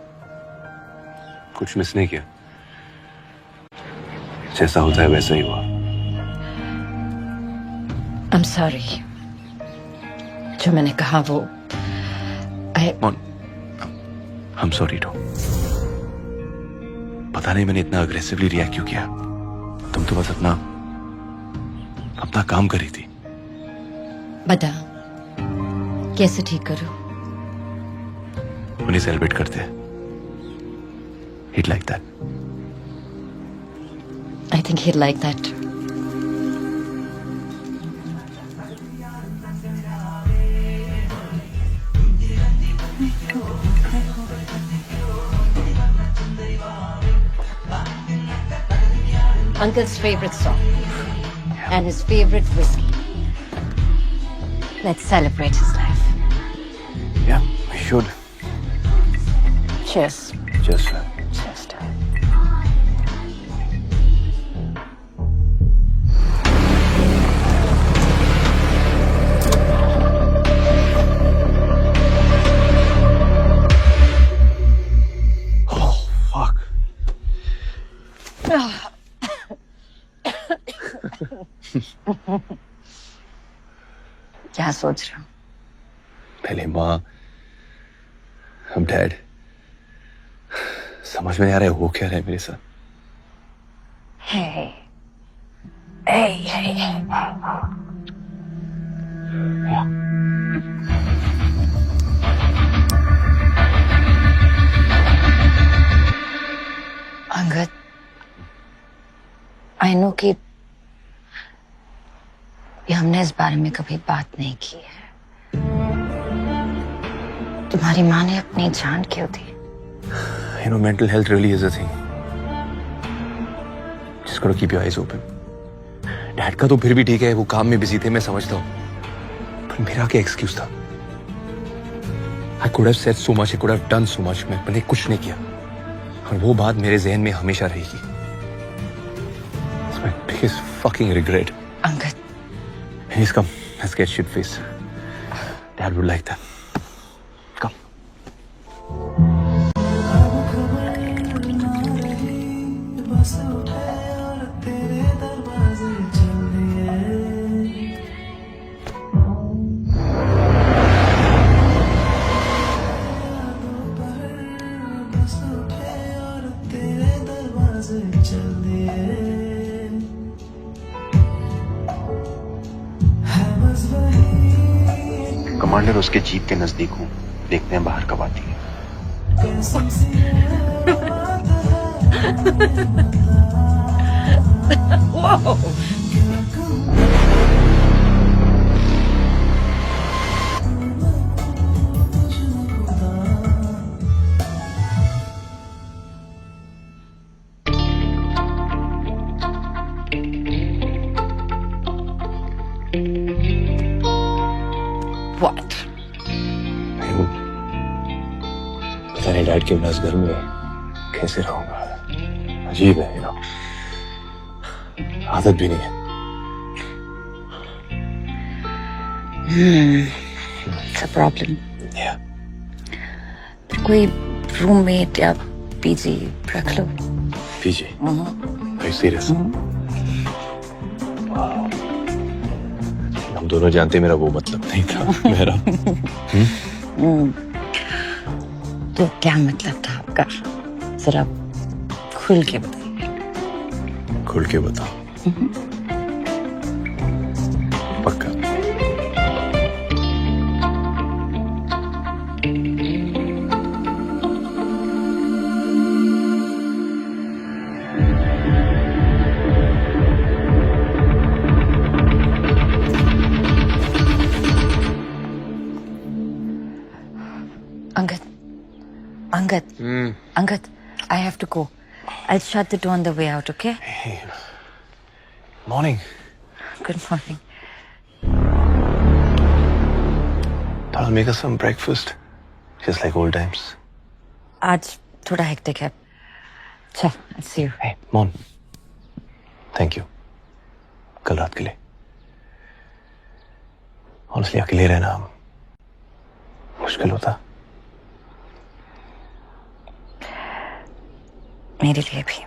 कुछ मिस नहीं किया, जैसा होता है वैसा ही हुआ। I'm sorry। जो मैंने कहा वो I'm sorry too। पता नहीं मैंने इतना अग्रेसिवली रिएक्ट क्यों किया। तुम तो बस अपना काम कर रही थी। बता कैसे ठीक करूं? उन्हें सेलिब्रेट करते हैं। He'd like that। I think he'd like that। Uncle's favorite song and his favorite whiskey. Let's celebrate his life. Yeah, we should। Cheers। Cheers। Cheers to it। Oh, fuck। क्या सोच रहे हो? पहले माँ, हम डैड, समझ में नहीं आ रहा है वो क्या रहा है मेरे साथ। Hey। Hey। Angad, I know कि हमने इस बारे में कभी बात नहीं की है। तुम्हारी माँ ने अपनी जान क्यों दी? You know, mental health really is a thing। Just gotta keep your eyes open। Dad का तो फिर भी ठीक है, वो काम में बिजी थे, मैं समझता हूँ। पर मेरा क्या एक्सक्यूज था? I could have said so much, I could have done so much। मैंने कुछ नहीं किया, और वो बात मेरे जहन में हमेशा रहेगी। It's my biggest fucking regret। Angad, Please come, let's get shit faced। Dad would like that। Come। Commander उसके जीप के नजदीक हूँ, देखते हैं बाहर कब आती है। What? पता नहीं डैड के बिना इस घर में कैसे रहूंगा। अजीब है, आदत भी नहीं है। It's a problem. फिर कोई रूममेट या पीजी रख लो। पीजी? Are you serious? हम दोनों जानते मेरा वो मतलब नहीं था मेरा। तो क्या मतलब था आपका? जरा खुल के बताइए। खुल के बताओ। पक्का? Angad, I have to go. I'll shut the door on the way out, okay? Hey, morning. Good morning. Thought I'll make us some breakfast, just like old times. आज थोड़ा hectic है. चल, I'll see you. Hey, Mon. Thank you. कल रात के लिए. Honestly, अकेले रहना मुश्किल होता. मेरे लिए भी।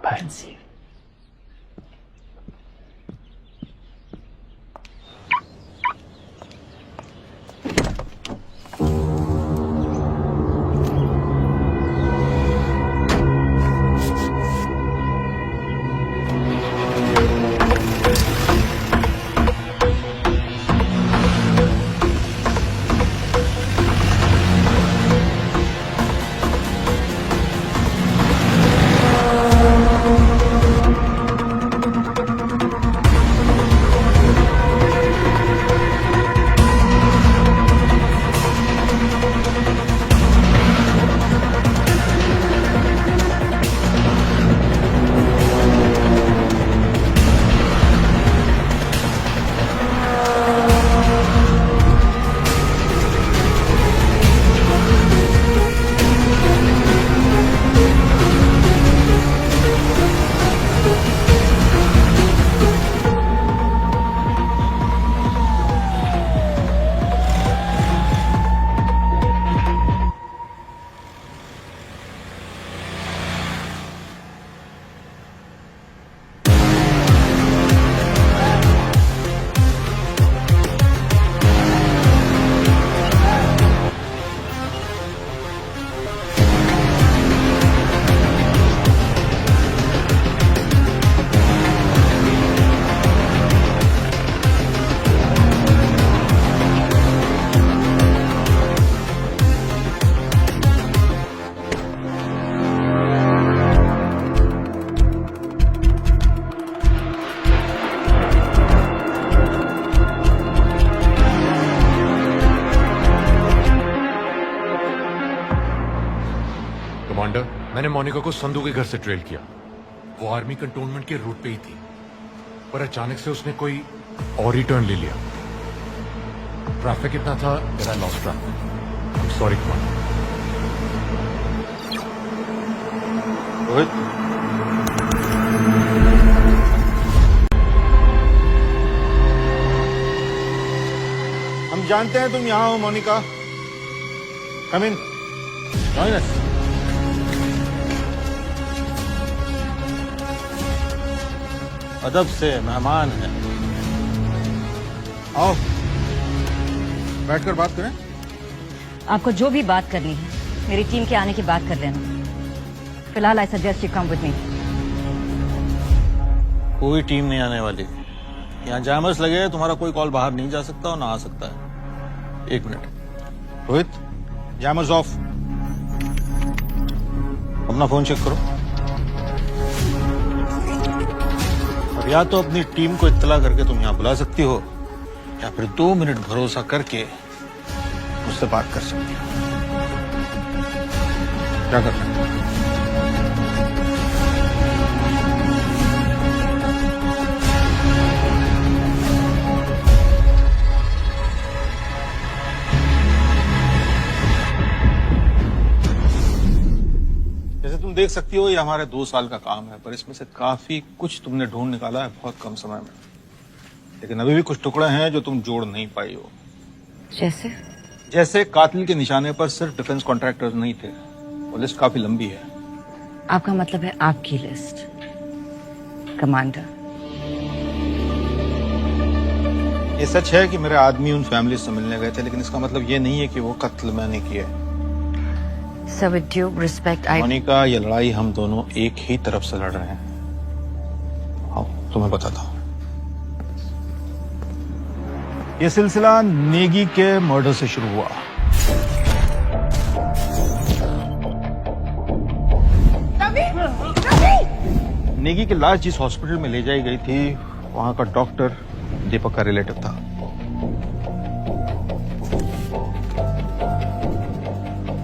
Bye. कमांडर, मैंने मोनिका को संधू के घर से ट्रेल किया। वो आर्मी कंटोनमेंट के रूट पे ही थी, पर अचानक से उसने कोई और ही टर्न ले लिया। ट्रैफिक इतना था that I lost track. I'm sorry, commander. Rohit, हम जानते हैं तुम यहाँ हो मोनिका। कम इन, जॉइन अस। अदब से, मेहमान है। आओ, बैठकर बात करें। आपको जो भी बात करनी है मेरी टीम के आने की बात कर लेना। फिलहाल I suggest you come with me. कोई टीम नहीं आने वाली। यहाँ जैमर्स लगे, तुम्हारा कोई कॉल बाहर नहीं जा सकता और ना आ सकता है। 1 मिनट रोहित, जैमर्स ऑफ। अपना फोन चेक करो और या तो अपनी टीम को इत्तला करके तुम यहाँ बुला सकती हो या फिर 2 मिनट भरोसा करके मुझसे बात कर सकती हो। क्या करना है? जैसे तुम देख सकती हो ये हमारे 2 साल का काम है, पर इसमें से काफी कुछ तुमने ढूंढ निकाला है बहुत कम समय में। लेकिन अभी भी कुछ टुकड़े हैं जो तुम जोड़ नहीं पाई हो। जैसे कातिल के निशाने पर सिर्फ डिफेंस कॉन्ट्रैक्टर्स नहीं थे, वो लिस्ट काफी लंबी है। आपका मतलब है आपकी लिस्ट, कमांडर? ये सच है कि मेरे आदमी उन फैमिली से मिलने गए थे, लेकिन इसका मतलब ये नहीं है कि वो कत्ल मैंने किए। Sir, with due respect, Monika, ये लड़ाई हम दोनों एक ही तरफ से लड़ रहे हैं। आओ तुम्हें बताता हूँ। ये सिलसिला नेगी के मर्डर से शुरू हुआ। नेगी की लाश जिस हॉस्पिटल में ले जाई गई थी, वहां का डॉक्टर दीपक का रिलेटिव था।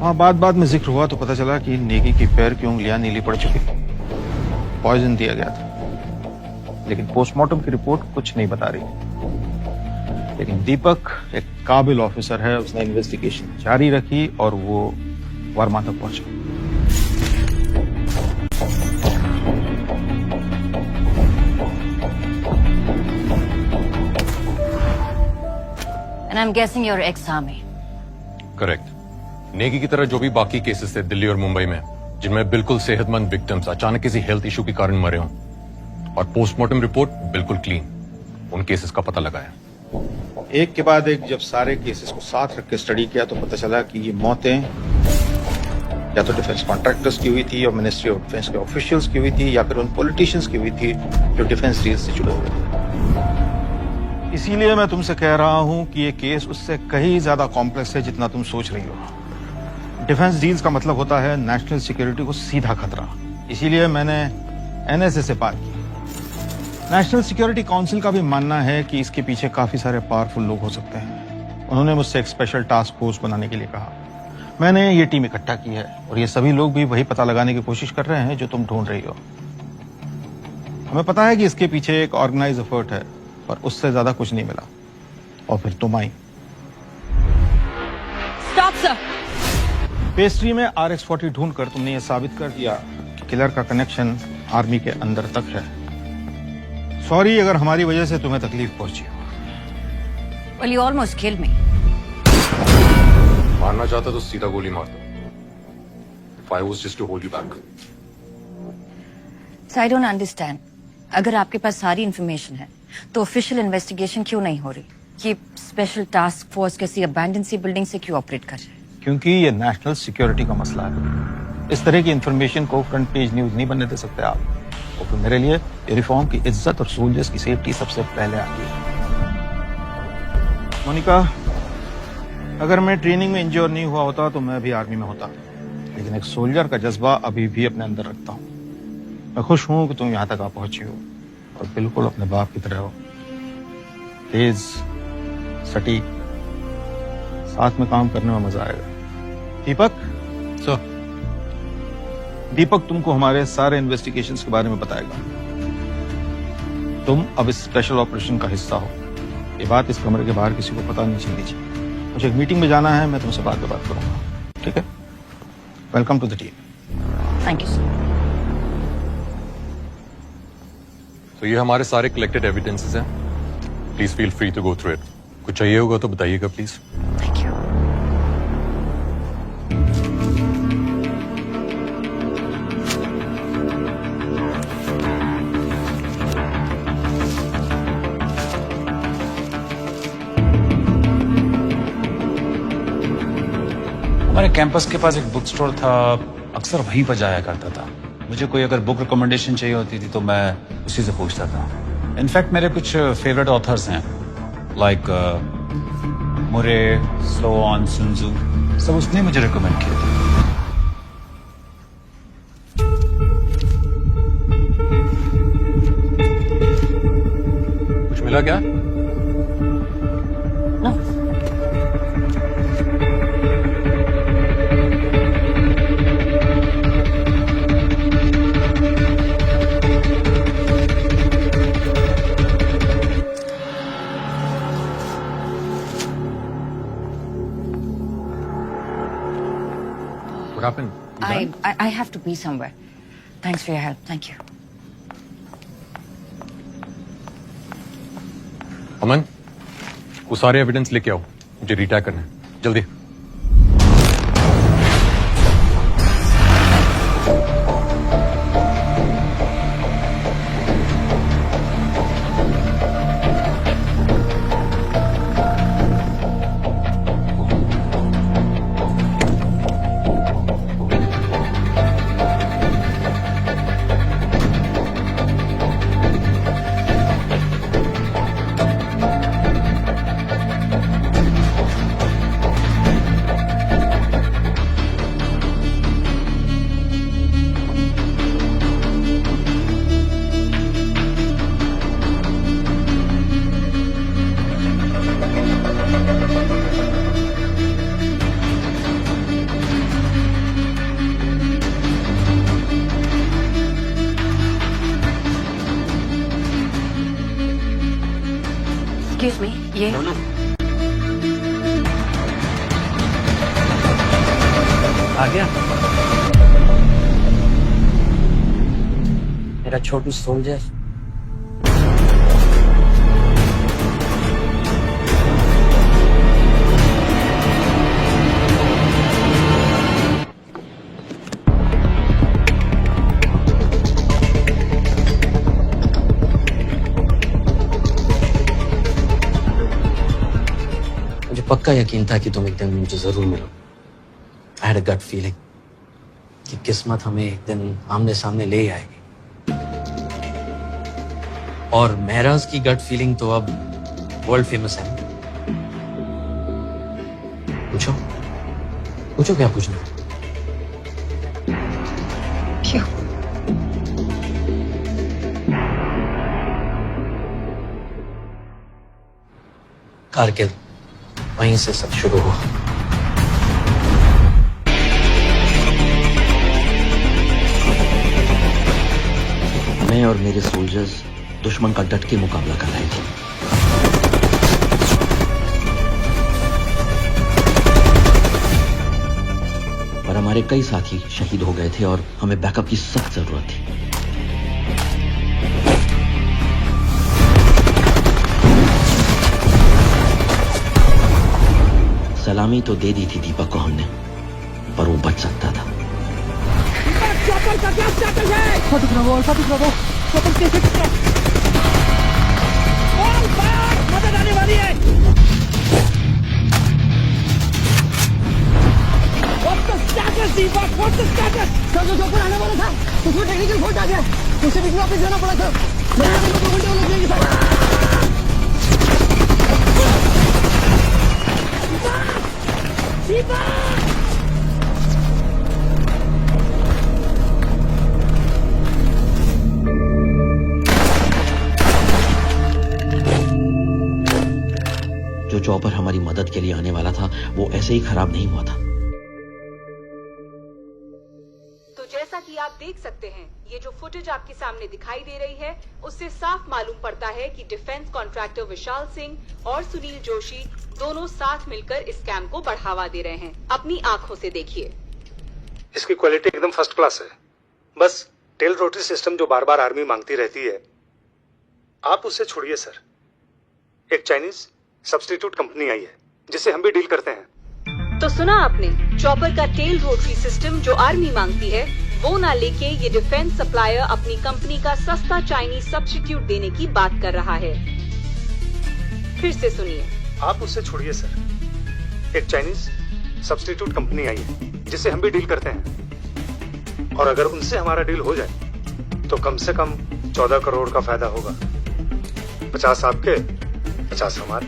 वहां बात में जिक्र हुआ तो पता चला कि नेगी की पैर की उंगलियां नीली पड़ चुकी, पॉइजन दिया गया था। लेकिन पोस्टमार्टम की रिपोर्ट कुछ नहीं बता रही। लेकिन दीपक एक काबिल ऑफिसर है, उसने इन्वेस्टिगेशन जारी रखी और वो वर्मा तक पहुंचा। And I'm guessing you're ex-army. Correct. Negi की तरह जो भी बाकी केसेस थे दिल्ली और मुंबई में, जिनमें बिल्कुल सेहतमंद विक्टिम्स अचानक किसी हेल्थ इशू के कारण मरे हों, और पोस्टमार्टम रिपोर्ट बिल्कुल क्लीन, उन केसेस का पता लगाया। एक के बाद एक जब सारे केसेस को साथ रख के स्टडी किया तो पता चला कि ये मौतें या तो डिफेंस कॉन्ट्रैक्टर्स की हुई थी, या मिनिस्ट्री ऑफ डिफेंस के ऑफिशियल्स की हुई थी, या फिर उन पॉलिटिशियंस की हुई थी जो डिफेंस डील से जुड़े हुए थे। इसीलिए मैं तुमसे कह रहा हूं कि ये केस उससे कहीं ज्यादा कॉम्प्लेक्स है जितना तुम सोच रही हो। डिफेंस डील्स का मतलब होता है नेशनल सिक्योरिटी को सीधा खतरा। इसीलिए मैंने एनएसए से बात की। नेशनल सिक्योरिटी काउंसिल का भी मानना है कि इसके पीछे काफी सारे पावरफुल लोग हो सकते हैं। उन्होंने मुझसे एक स्पेशल टास्क फोर्स बनाने के लिए कहा। मैंने ये टीम इकट्ठा की है और ये सभी लोग भी वही पता लगाने की कोशिश कर रहे हैं जो तुम ढूंढ रही हो। हमें पता है कि इसके पीछे एक ऑर्गेनाइज एफर्ट है, पर उससे ज्यादा कुछ नहीं मिला और फिर तुम आई। Stop, sir. पेस्ट्री में RX-40 ढूंढकर तुमने ये साबित कर दिया कि किलर का कनेक्शन आर्मी के अंदर तक है। सॉरी अगर हमारी वजह से तुम्हें तकलीफ पहुंची हो। Well, you almost killed me. मारना चाहता तो सीधा गोली मारता। If I was just to hold you back. So I don't understand. अगर आपके पास सारी इंफॉर्मेशन है तो ऑफिशियल इन्वेस्टिगेशन क्यों नहीं हो रही? ये स्पेशल टास्क फोर्स किसी अबैंडन सी बिल्डिंग से क्यों ऑपरेट कर रहे हैं? क्योंकि ये नेशनल सिक्योरिटी का मसला है। इस तरह की इंफॉर्मेशन को फ्रंट पेज न्यूज नहीं बनने दे सकते आप। और फिर मेरे लिए यूनिफॉर्म की इज्जत और सोल्जर्स की सेफ्टी सबसे पहले आती है। मोनिका, अगर मैं ट्रेनिंग में इंजोर नहीं हुआ होता तो मैं अभी आर्मी में होता, लेकिन एक सोल्जर का जज्बा अभी भी अपने अंदर रखता हूँ। मैं खुश हूं कि तुम यहाँ तक आ पहुंची हो और बिल्कुल अपने बाप की तरह हो, तेज, सटीक, साथ में काम करने में मजा आएगा। दीपक सर, दीपक तुमको हमारे सारे इन्वेस्टिगेशंस के बारे में बताएगा। तुम अब इस स्पेशल ऑपरेशन का हिस्सा हो। ये बात इस कमरे के बाहर किसी को पता नहीं चलनी चाहिए। मुझे एक मीटिंग में जाना है, मैं तुमसे बाद में बात करूंगा, ठीक है? Welcome to the team. Thank you sir. तो ये हमारे सारे कलेक्टेड एविडेंसेस हैं। Please feel free to go through it. कुछ चाहिए होगा तो बताइएगा प्लीज। Thank you. हमारे कैंपस के पास एक बुक स्टोर था, अक्सर वहीं पर जाया करता था। मुझे कोई अगर बुक रिकमेंडेशन चाहिए होती थी तो मैं उसी से पूछता था। इनफैक्ट मेरे कुछ फेवरेट ऑथर्स हैं लाइक मुरे, स्लो ऑन, सुनजू, सब उसने मुझे रिकमेंड किए थे। कुछ मिला क्या? No. What happened? I have to be somewhere. Thanks for your help. Thank you. अमन, वो सारे एविडेंस लेके आओ, मुझे रिटैग करना है, जल्दी। Excuse me, ये आ गया मेरा छोटू सोल्जर। मुझे पक्का यकीन था कि तुम एक दिन मुझे जरूर मिलो। I had a gut feeling कि किस्मत हमें एक दिन आमने सामने ले आएगी। और महराज की गट फीलिंग तो अब वर्ल्ड फेमस है। पूछो पूछो क्या पूछना है? क्यों? कारगिल, वहीं से सब शुरू हुआ। मैं और मेरे सोल्जर्स दुश्मन का डट के मुकाबला कर रहे थे। पर हमारे कई साथी शहीद हो गए थे और हमें बैकअप की सख्त जरूरत थी। सलामी तो दे दी थी दीपक को हमने, पर वो बच सकता था। मदद आने वाली है। What's the status? सर जो ऊपर आने वाला था उसमें टेक्निकल फॉल्ट आ गया, उसे भी वापस जाना पड़ा था। मेरे को 2 घंटे लग जाएंगे सर। जो चॉपर हमारी मदद के लिए आने वाला था वो ऐसे ही खराब नहीं हुआ था। तो जैसा कि आप देख सकते हैं, ये जो फुटेज आपके सामने दिखाई दे रही है उससे साफ मालूम पड़ता है कि डिफेंस कॉन्ट्रैक्टर विशाल सिंह और सुनील जोशी दोनों साथ मिलकर इस स्कैम को बढ़ावा दे रहे हैं। अपनी आंखों से देखिए। इसकी क्वालिटी एकदम फर्स्ट क्लास है। बस टेल रोटरी सिस्टम जो बार बार आर्मी मांगती रहती है, आप उससे छोड़िए सर। एक चाइनीज सब्स्टिट्यूट कंपनी आई है जिससे हम भी डील करते हैं। तो सुना आपने, चॉपर का टेल रोटरी सिस्टम जो आर्मी मांगती है वो ना लेके ये डिफेंस सप्लायर अपनी कंपनी का सस्ता चाइनीज सब्स्टिट्यूट देने की बात कर रहा है। फिर से सुनिए। आप उससे छोड़िए सर। एक चाइनीज सब्स्टिट्यूट कंपनी आई है जिससे हम भी डील करते हैं, और अगर उनसे हमारा डील हो जाए तो कम से कम 14 करोड़ का फायदा होगा। 50 आपके 50 हमारे।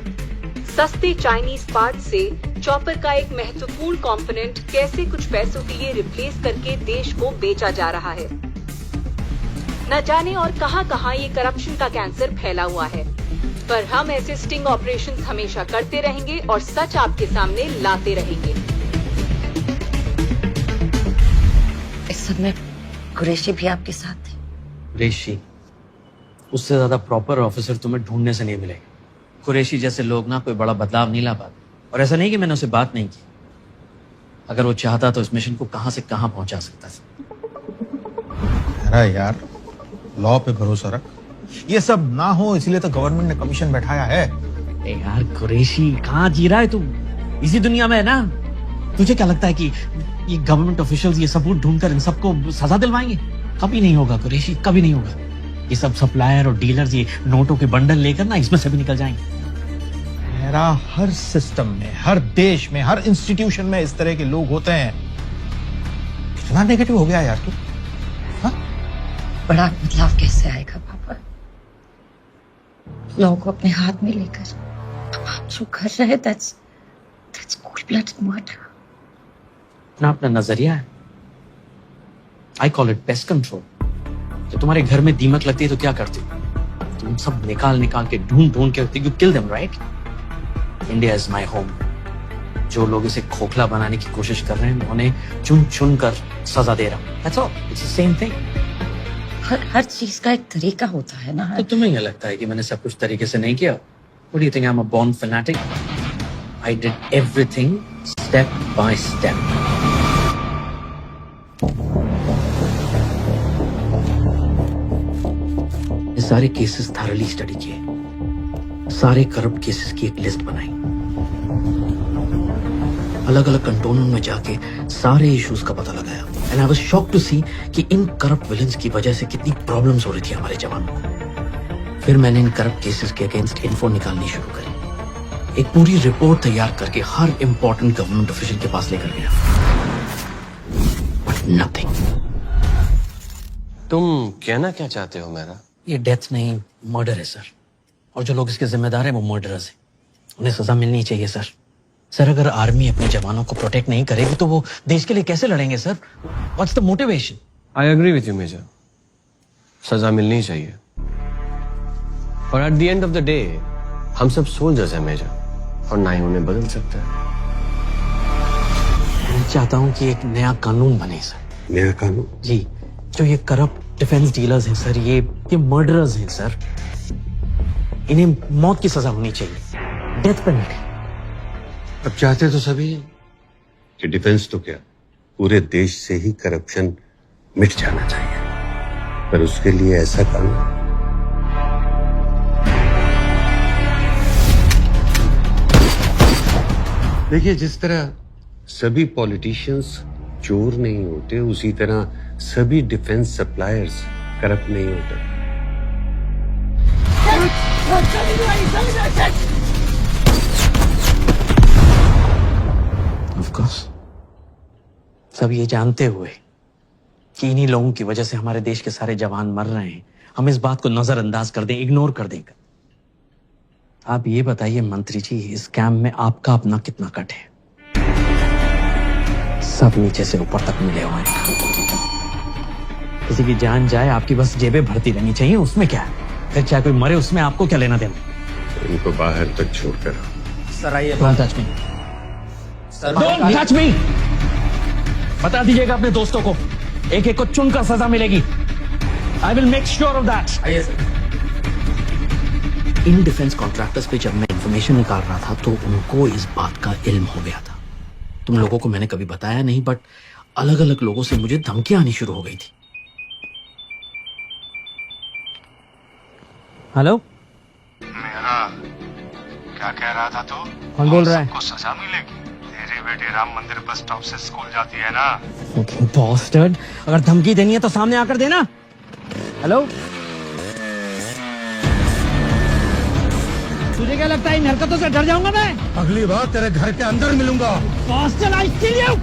सस्ते चाइनीज पार्ट से चॉपर का एक महत्वपूर्ण कंपोनेंट कैसे कुछ पैसों के लिए रिप्लेस करके देश को बेचा जा रहा है। न जाने और कहां-कहां ये करप्शन का कैंसर फैला हुआ है, पर हम ऐसे स्टिंग ऑपरेशंस हमेशा करते रहेंगे और सच आपके सामने लाते रहेंगे। इस सब में कुरैशी भी आपके साथ थे? कुरैशी, उससे ज्यादा प्रॉपर ऑफिसर तुम्हें ढूंढने से नहीं मिलेगा। कुरैशी जैसे लोग ना कोई बड़ा बदलाव नहीं ला पाते। और ऐसा नहीं कि मैंने उसे बात नहीं की, अगर वो चाहता तो इस मिशन को कहां से कहां पहुंचा सकता था। अरे यार, लॉ पे भरोसा रख। ये सब ना हो इसलिए तो गवर्नमेंट ने कमीशन बैठाया है। ए यार कुरैशी, कहाँ जी रहा है तू? इसी दुनिया में है ना। तुझे क्या लगता है कि ये गवर्नमेंट ऑफिशियल्स ये सबूत ढूंढकर इन सबको सजा दिलवाएंगे? कभी नहीं होगा कुरैशी, कभी नहीं होगा। ये सब सप्लायर और डीलर्स ये नोटों के बंडल लेकर ना इसमें से भी निकल जाएंगे। मेरा हर सिस्टम में, हर देश में, हर इंस्टीट्यूशन में इस तरह के लोग होते हैं। कितना नेगेटिव हो गया यार तू। बड़ा बदलाव कैसे आएगा पापा? लोगों को अपने हाथ में लेकर अब आप जो कर रहे हैं, that's cold-blooded murder। अपना अपना नजरिया है। I call it pest control. तो तुम्हारे घर में दीमक लगती है तो क्या करते हो? तुम सब निकाल निकाल के ढूंढ के you kill them, right? India is my home. जो लोग इसे खोखला बनाने की कोशिश कर रहे हैं, उन्हें चुन चुन कर सजा दे रहा हूं। That's all. It's the same thing. हर चीज का एक तरीका होता है ना। तो तुम्हें क्या लगता है कि मैंने सब कुछ तरीके से नहीं किया? What do you think I'm a born fanatic? I did everything step by step. ये सारे केसेस थॉरली स्टडी किए, सारे करप्ट केसेस की एक लिस्ट बनाई, अलग अलग कंटोनमेंट में जाके सारे इश्यूज का पता लगाया। And I was shocked to see कि इन करप्ट विलन्स की वजह से कितनी प्रॉब्लम्स हो रही थी हमारे जवानों को। फिर मैंने इन करप्ट केसेस के अगेंस्ट इन्फो निकालनी शुरू करी। एक पूरी रिपोर्ट तैयार करके हर इंपॉर्टेंट गवर्नमेंट ऑफिशियल के पास लेकर गया, बट नथिंग। तुम कहना क्या चाहते हो मेरा? ये डेथ नहीं, मर्डर है सर। और जो लोग इसके जिम्मेदार हैं वो मर्डरर्स हैं। उन्हें सजा मिलनी चाहिए सर। सर, अगर आर्मी अपने जवानों को प्रोटेक्ट नहीं करेगी तो वो देश के लिए कैसे लड़ेंगे sir? What's the motivation? I agree with you major, सजा मिलनी चाहिए, और at the end of the day हम सब सोल्जर्स हैं मेजर, और ना ही उन्हें बदल सकता है। मैं चाहता हूँ कि एक नया कानून बने सर। नया कानून? जी, जो ये करप्ट डिफेंस डीलर्स हैं सर, ये मर्डरर्स हैं सर, इन्हें मौत की सजा होनी चाहिए, डेथ पेनल्टी। अब चाहते तो सभी कि डिफेंस तो क्या, पूरे देश से ही करप्शन मिट जाना चाहिए, पर उसके लिए ऐसा कानून। देखिए, जिस तरह सभी पॉलिटिशियंस चोर नहीं होते, उसी तरह सभी डिफेंस सप्लायर्स करप्ट नहीं होते। Of course. सब ये जानते हुए कि इन्हीं लोगों की वजह से हमारे देश के सारे जवान मर रहे हैं, हम इस बात को नजरअंदाज कर दें, इग्नोर कर देंगे। आप ये बताइए मंत्री जी, इस कैंप में आपका अपना कितना कट है? सब नीचे से ऊपर तक मिले हुए हैं। किसी की जान जाए, आपकी बस जेबें भरती रहनी चाहिए, उसमें क्या है? फिर चाहे कोई मरे, उसमें आपको क्या लेना देना? इनको बाहर तक छोड़कर सर आइए। Don't touch me, don't touch me. बता दीजिएगा अपने दोस्तों को, एक एक को चुनकर सजा मिलेगी। I will make sure of that. आइए सर। इन डिफेंस कॉन्ट्रैक्टर्स पे जब मैं इंफॉर्मेशन निकाल रहा था तो उनको इस बात का इल्म हो गया था। तुम लोगों को मैंने कभी बताया नहीं, बट अलग अलग लोगों से मुझे धमकियां आनी शुरू हो गई थी। हेलो, मेरा क्या कह रहा था तू? कौन बोल रहा है? सबको सजा मिलेगी। तेरे बेटे राम मंदिर बस स्टॉप से स्कूल जाती है ना। बॉस्टर्ड, अगर धमकी देनी है तो सामने आकर देना। हेलो, तुझे क्या लगता है इन हरकतों से डर जाऊंगा मैं? अगली बार तेरे घर के अंदर मिलूंगा। बॉस्टर्ड, आई किल यू।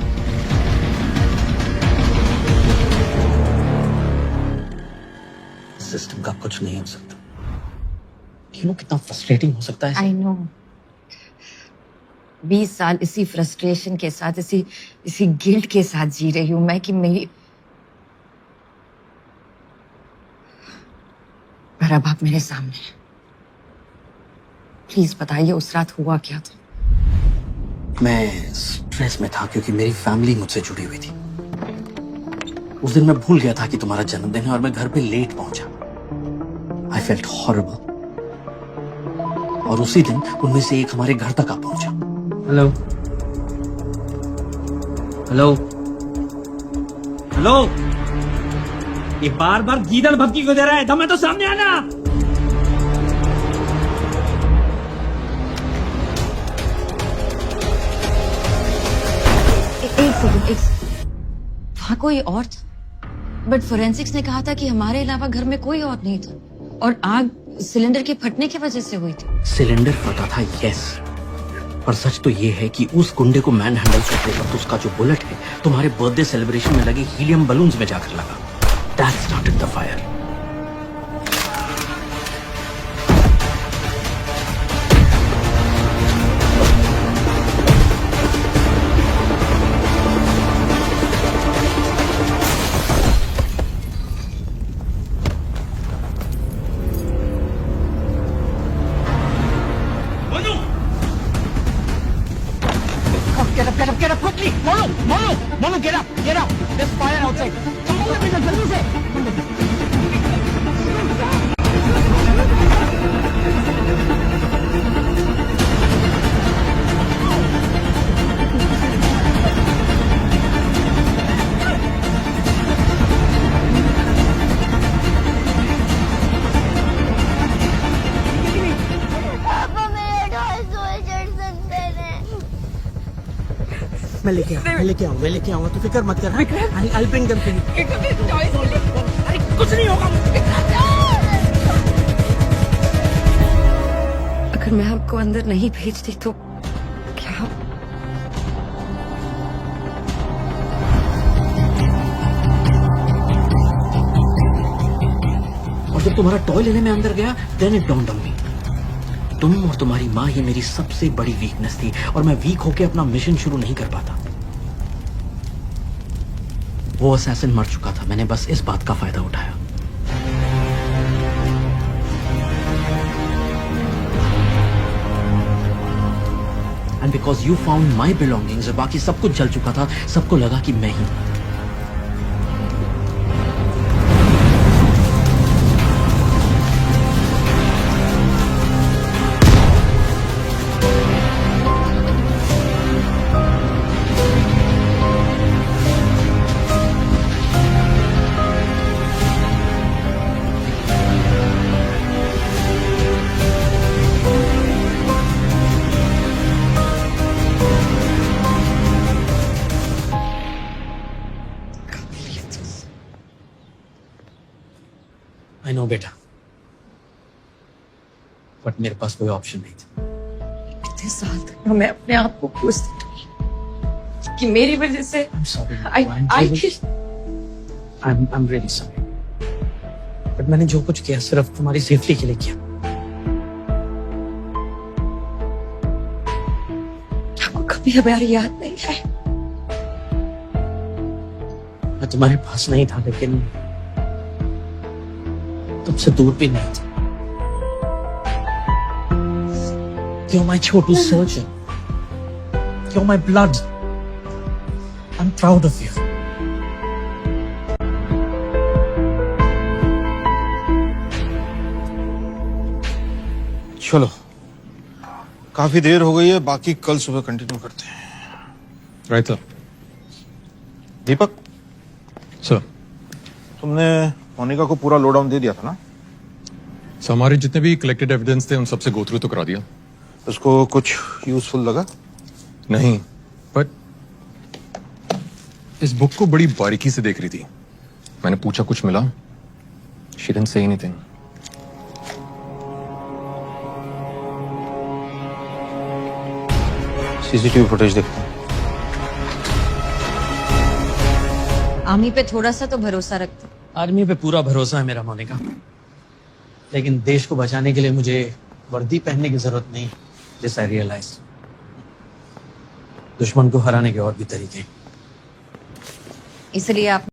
सिस्टम का कुछ नहीं हो सकता। यू नो कितना फ्रस्ट्रेटिंग हो सकता है। आई नो 20 साल इसी फ्रस्ट्रेशन के साथ, इसी गिल्ट के साथ जी रही हूं मैं कि मेरी, पर अब आप मेरे सामने हैं। प्लीज बताइए उस रात हुआ क्या था। मैं स्ट्रेस में था क्योंकि मेरी फैमिली मुझसे जुड़ी हुई थी। उस दिन मैं भूल गया था कि तुम्हारा जन्मदिन है और मैं घर पे लेट पहुंचा। I felt horrible. और उसी दिन उनमें से एक हमारे घर तक आ पहुंचा। हेलो हेलो हेलो, ये बार बार गीदड़ भपकी को दे रहा है, दम है तो सामने आना। एक सेकंड, वहां कोई और था, बट फोरेंसिक्स ने कहा था कि हमारे अलावा घर में कोई और नहीं था और आग सिलेंडर के फटने की वजह से हुई थी। सिलेंडर फटा था, यस, पर सच तो ये है कि उस गुंडे को मैन हैंडल करते वक्त उसका जो बुलेट है तुम्हारे बर्थडे सेलिब्रेशन में लगे हीलियम बलून्स में जाकर लगा। That started the fire. Get up quickly! Monu, get up! There's fire outside. Come on, जल्दी से! पापा मेरे टॉय सोल्जर्स अंदर है। मैं लेके आऊंगा, तू फिक्र मत कर। I'll bring them to you. अरे कुछ नहीं होगा। अगर मैं आपको अंदर नहीं भेजती तो क्या? और जब तुम्हारा टॉय लेने में अंदर गया, then it dawned on me. तुम और तुम्हारी माँ ही मेरी सबसे बड़ी वीकनेस थी और मैं वीक होके अपना मिशन शुरू नहीं कर पाता। वो असैसिन मर चुका था, मैंने बस इस बात का फायदा उठाया। And because you found my belongings, बाकी सब कुछ जल चुका था, सबको लगा कि मैं ही। आई नो बेटा, बट मेरे पास कोई ऑप्शन नहीं था। इतने साल तक मैं अपने आप को कोसती रही कि मेरी वजह से I'm sorry. I'm really sorry. But मैंने जो कुछ किया सिर्फ तुम्हारी सेफ्टी के लिए किया। आपको कभी हमारी याद नहीं है? मैं तुम्हारे पास नहीं था, लेकिन तुमसे दूर भी नहीं था। You're my Chhotu surgeon. You're my blood. I'm proud of you. चलो, काफी देर हो गई है, बाकी कल सुबह कंटिन्यू करते हैं। Right sir. दीपक सर, तुमने मोनिका को पूरा लो डाउन दे दिया था ना? सर, हमारे जितने भी कलेक्टेड एविडेंस थे उन सबसे गो थ्रू तो करा दिया। उसको कुछ यूजफुल लगा? नहीं, बट इस बुक को बड़ी बारीकी से देख रही थी। मैंने पूछा, कुछ मिला? She didn't say anything. CCTV footage देखते हैं। आर्मी पे थोड़ा सा तो भरोसा रखता। आर्मी पे पूरा भरोसा है मेरा मोनिका, लेकिन देश को बचाने के लिए मुझे वर्दी पहनने की जरूरत नहीं, दिस आई रियलाइज। दुश्मन को हराने के और भी तरीके। इसलिए आप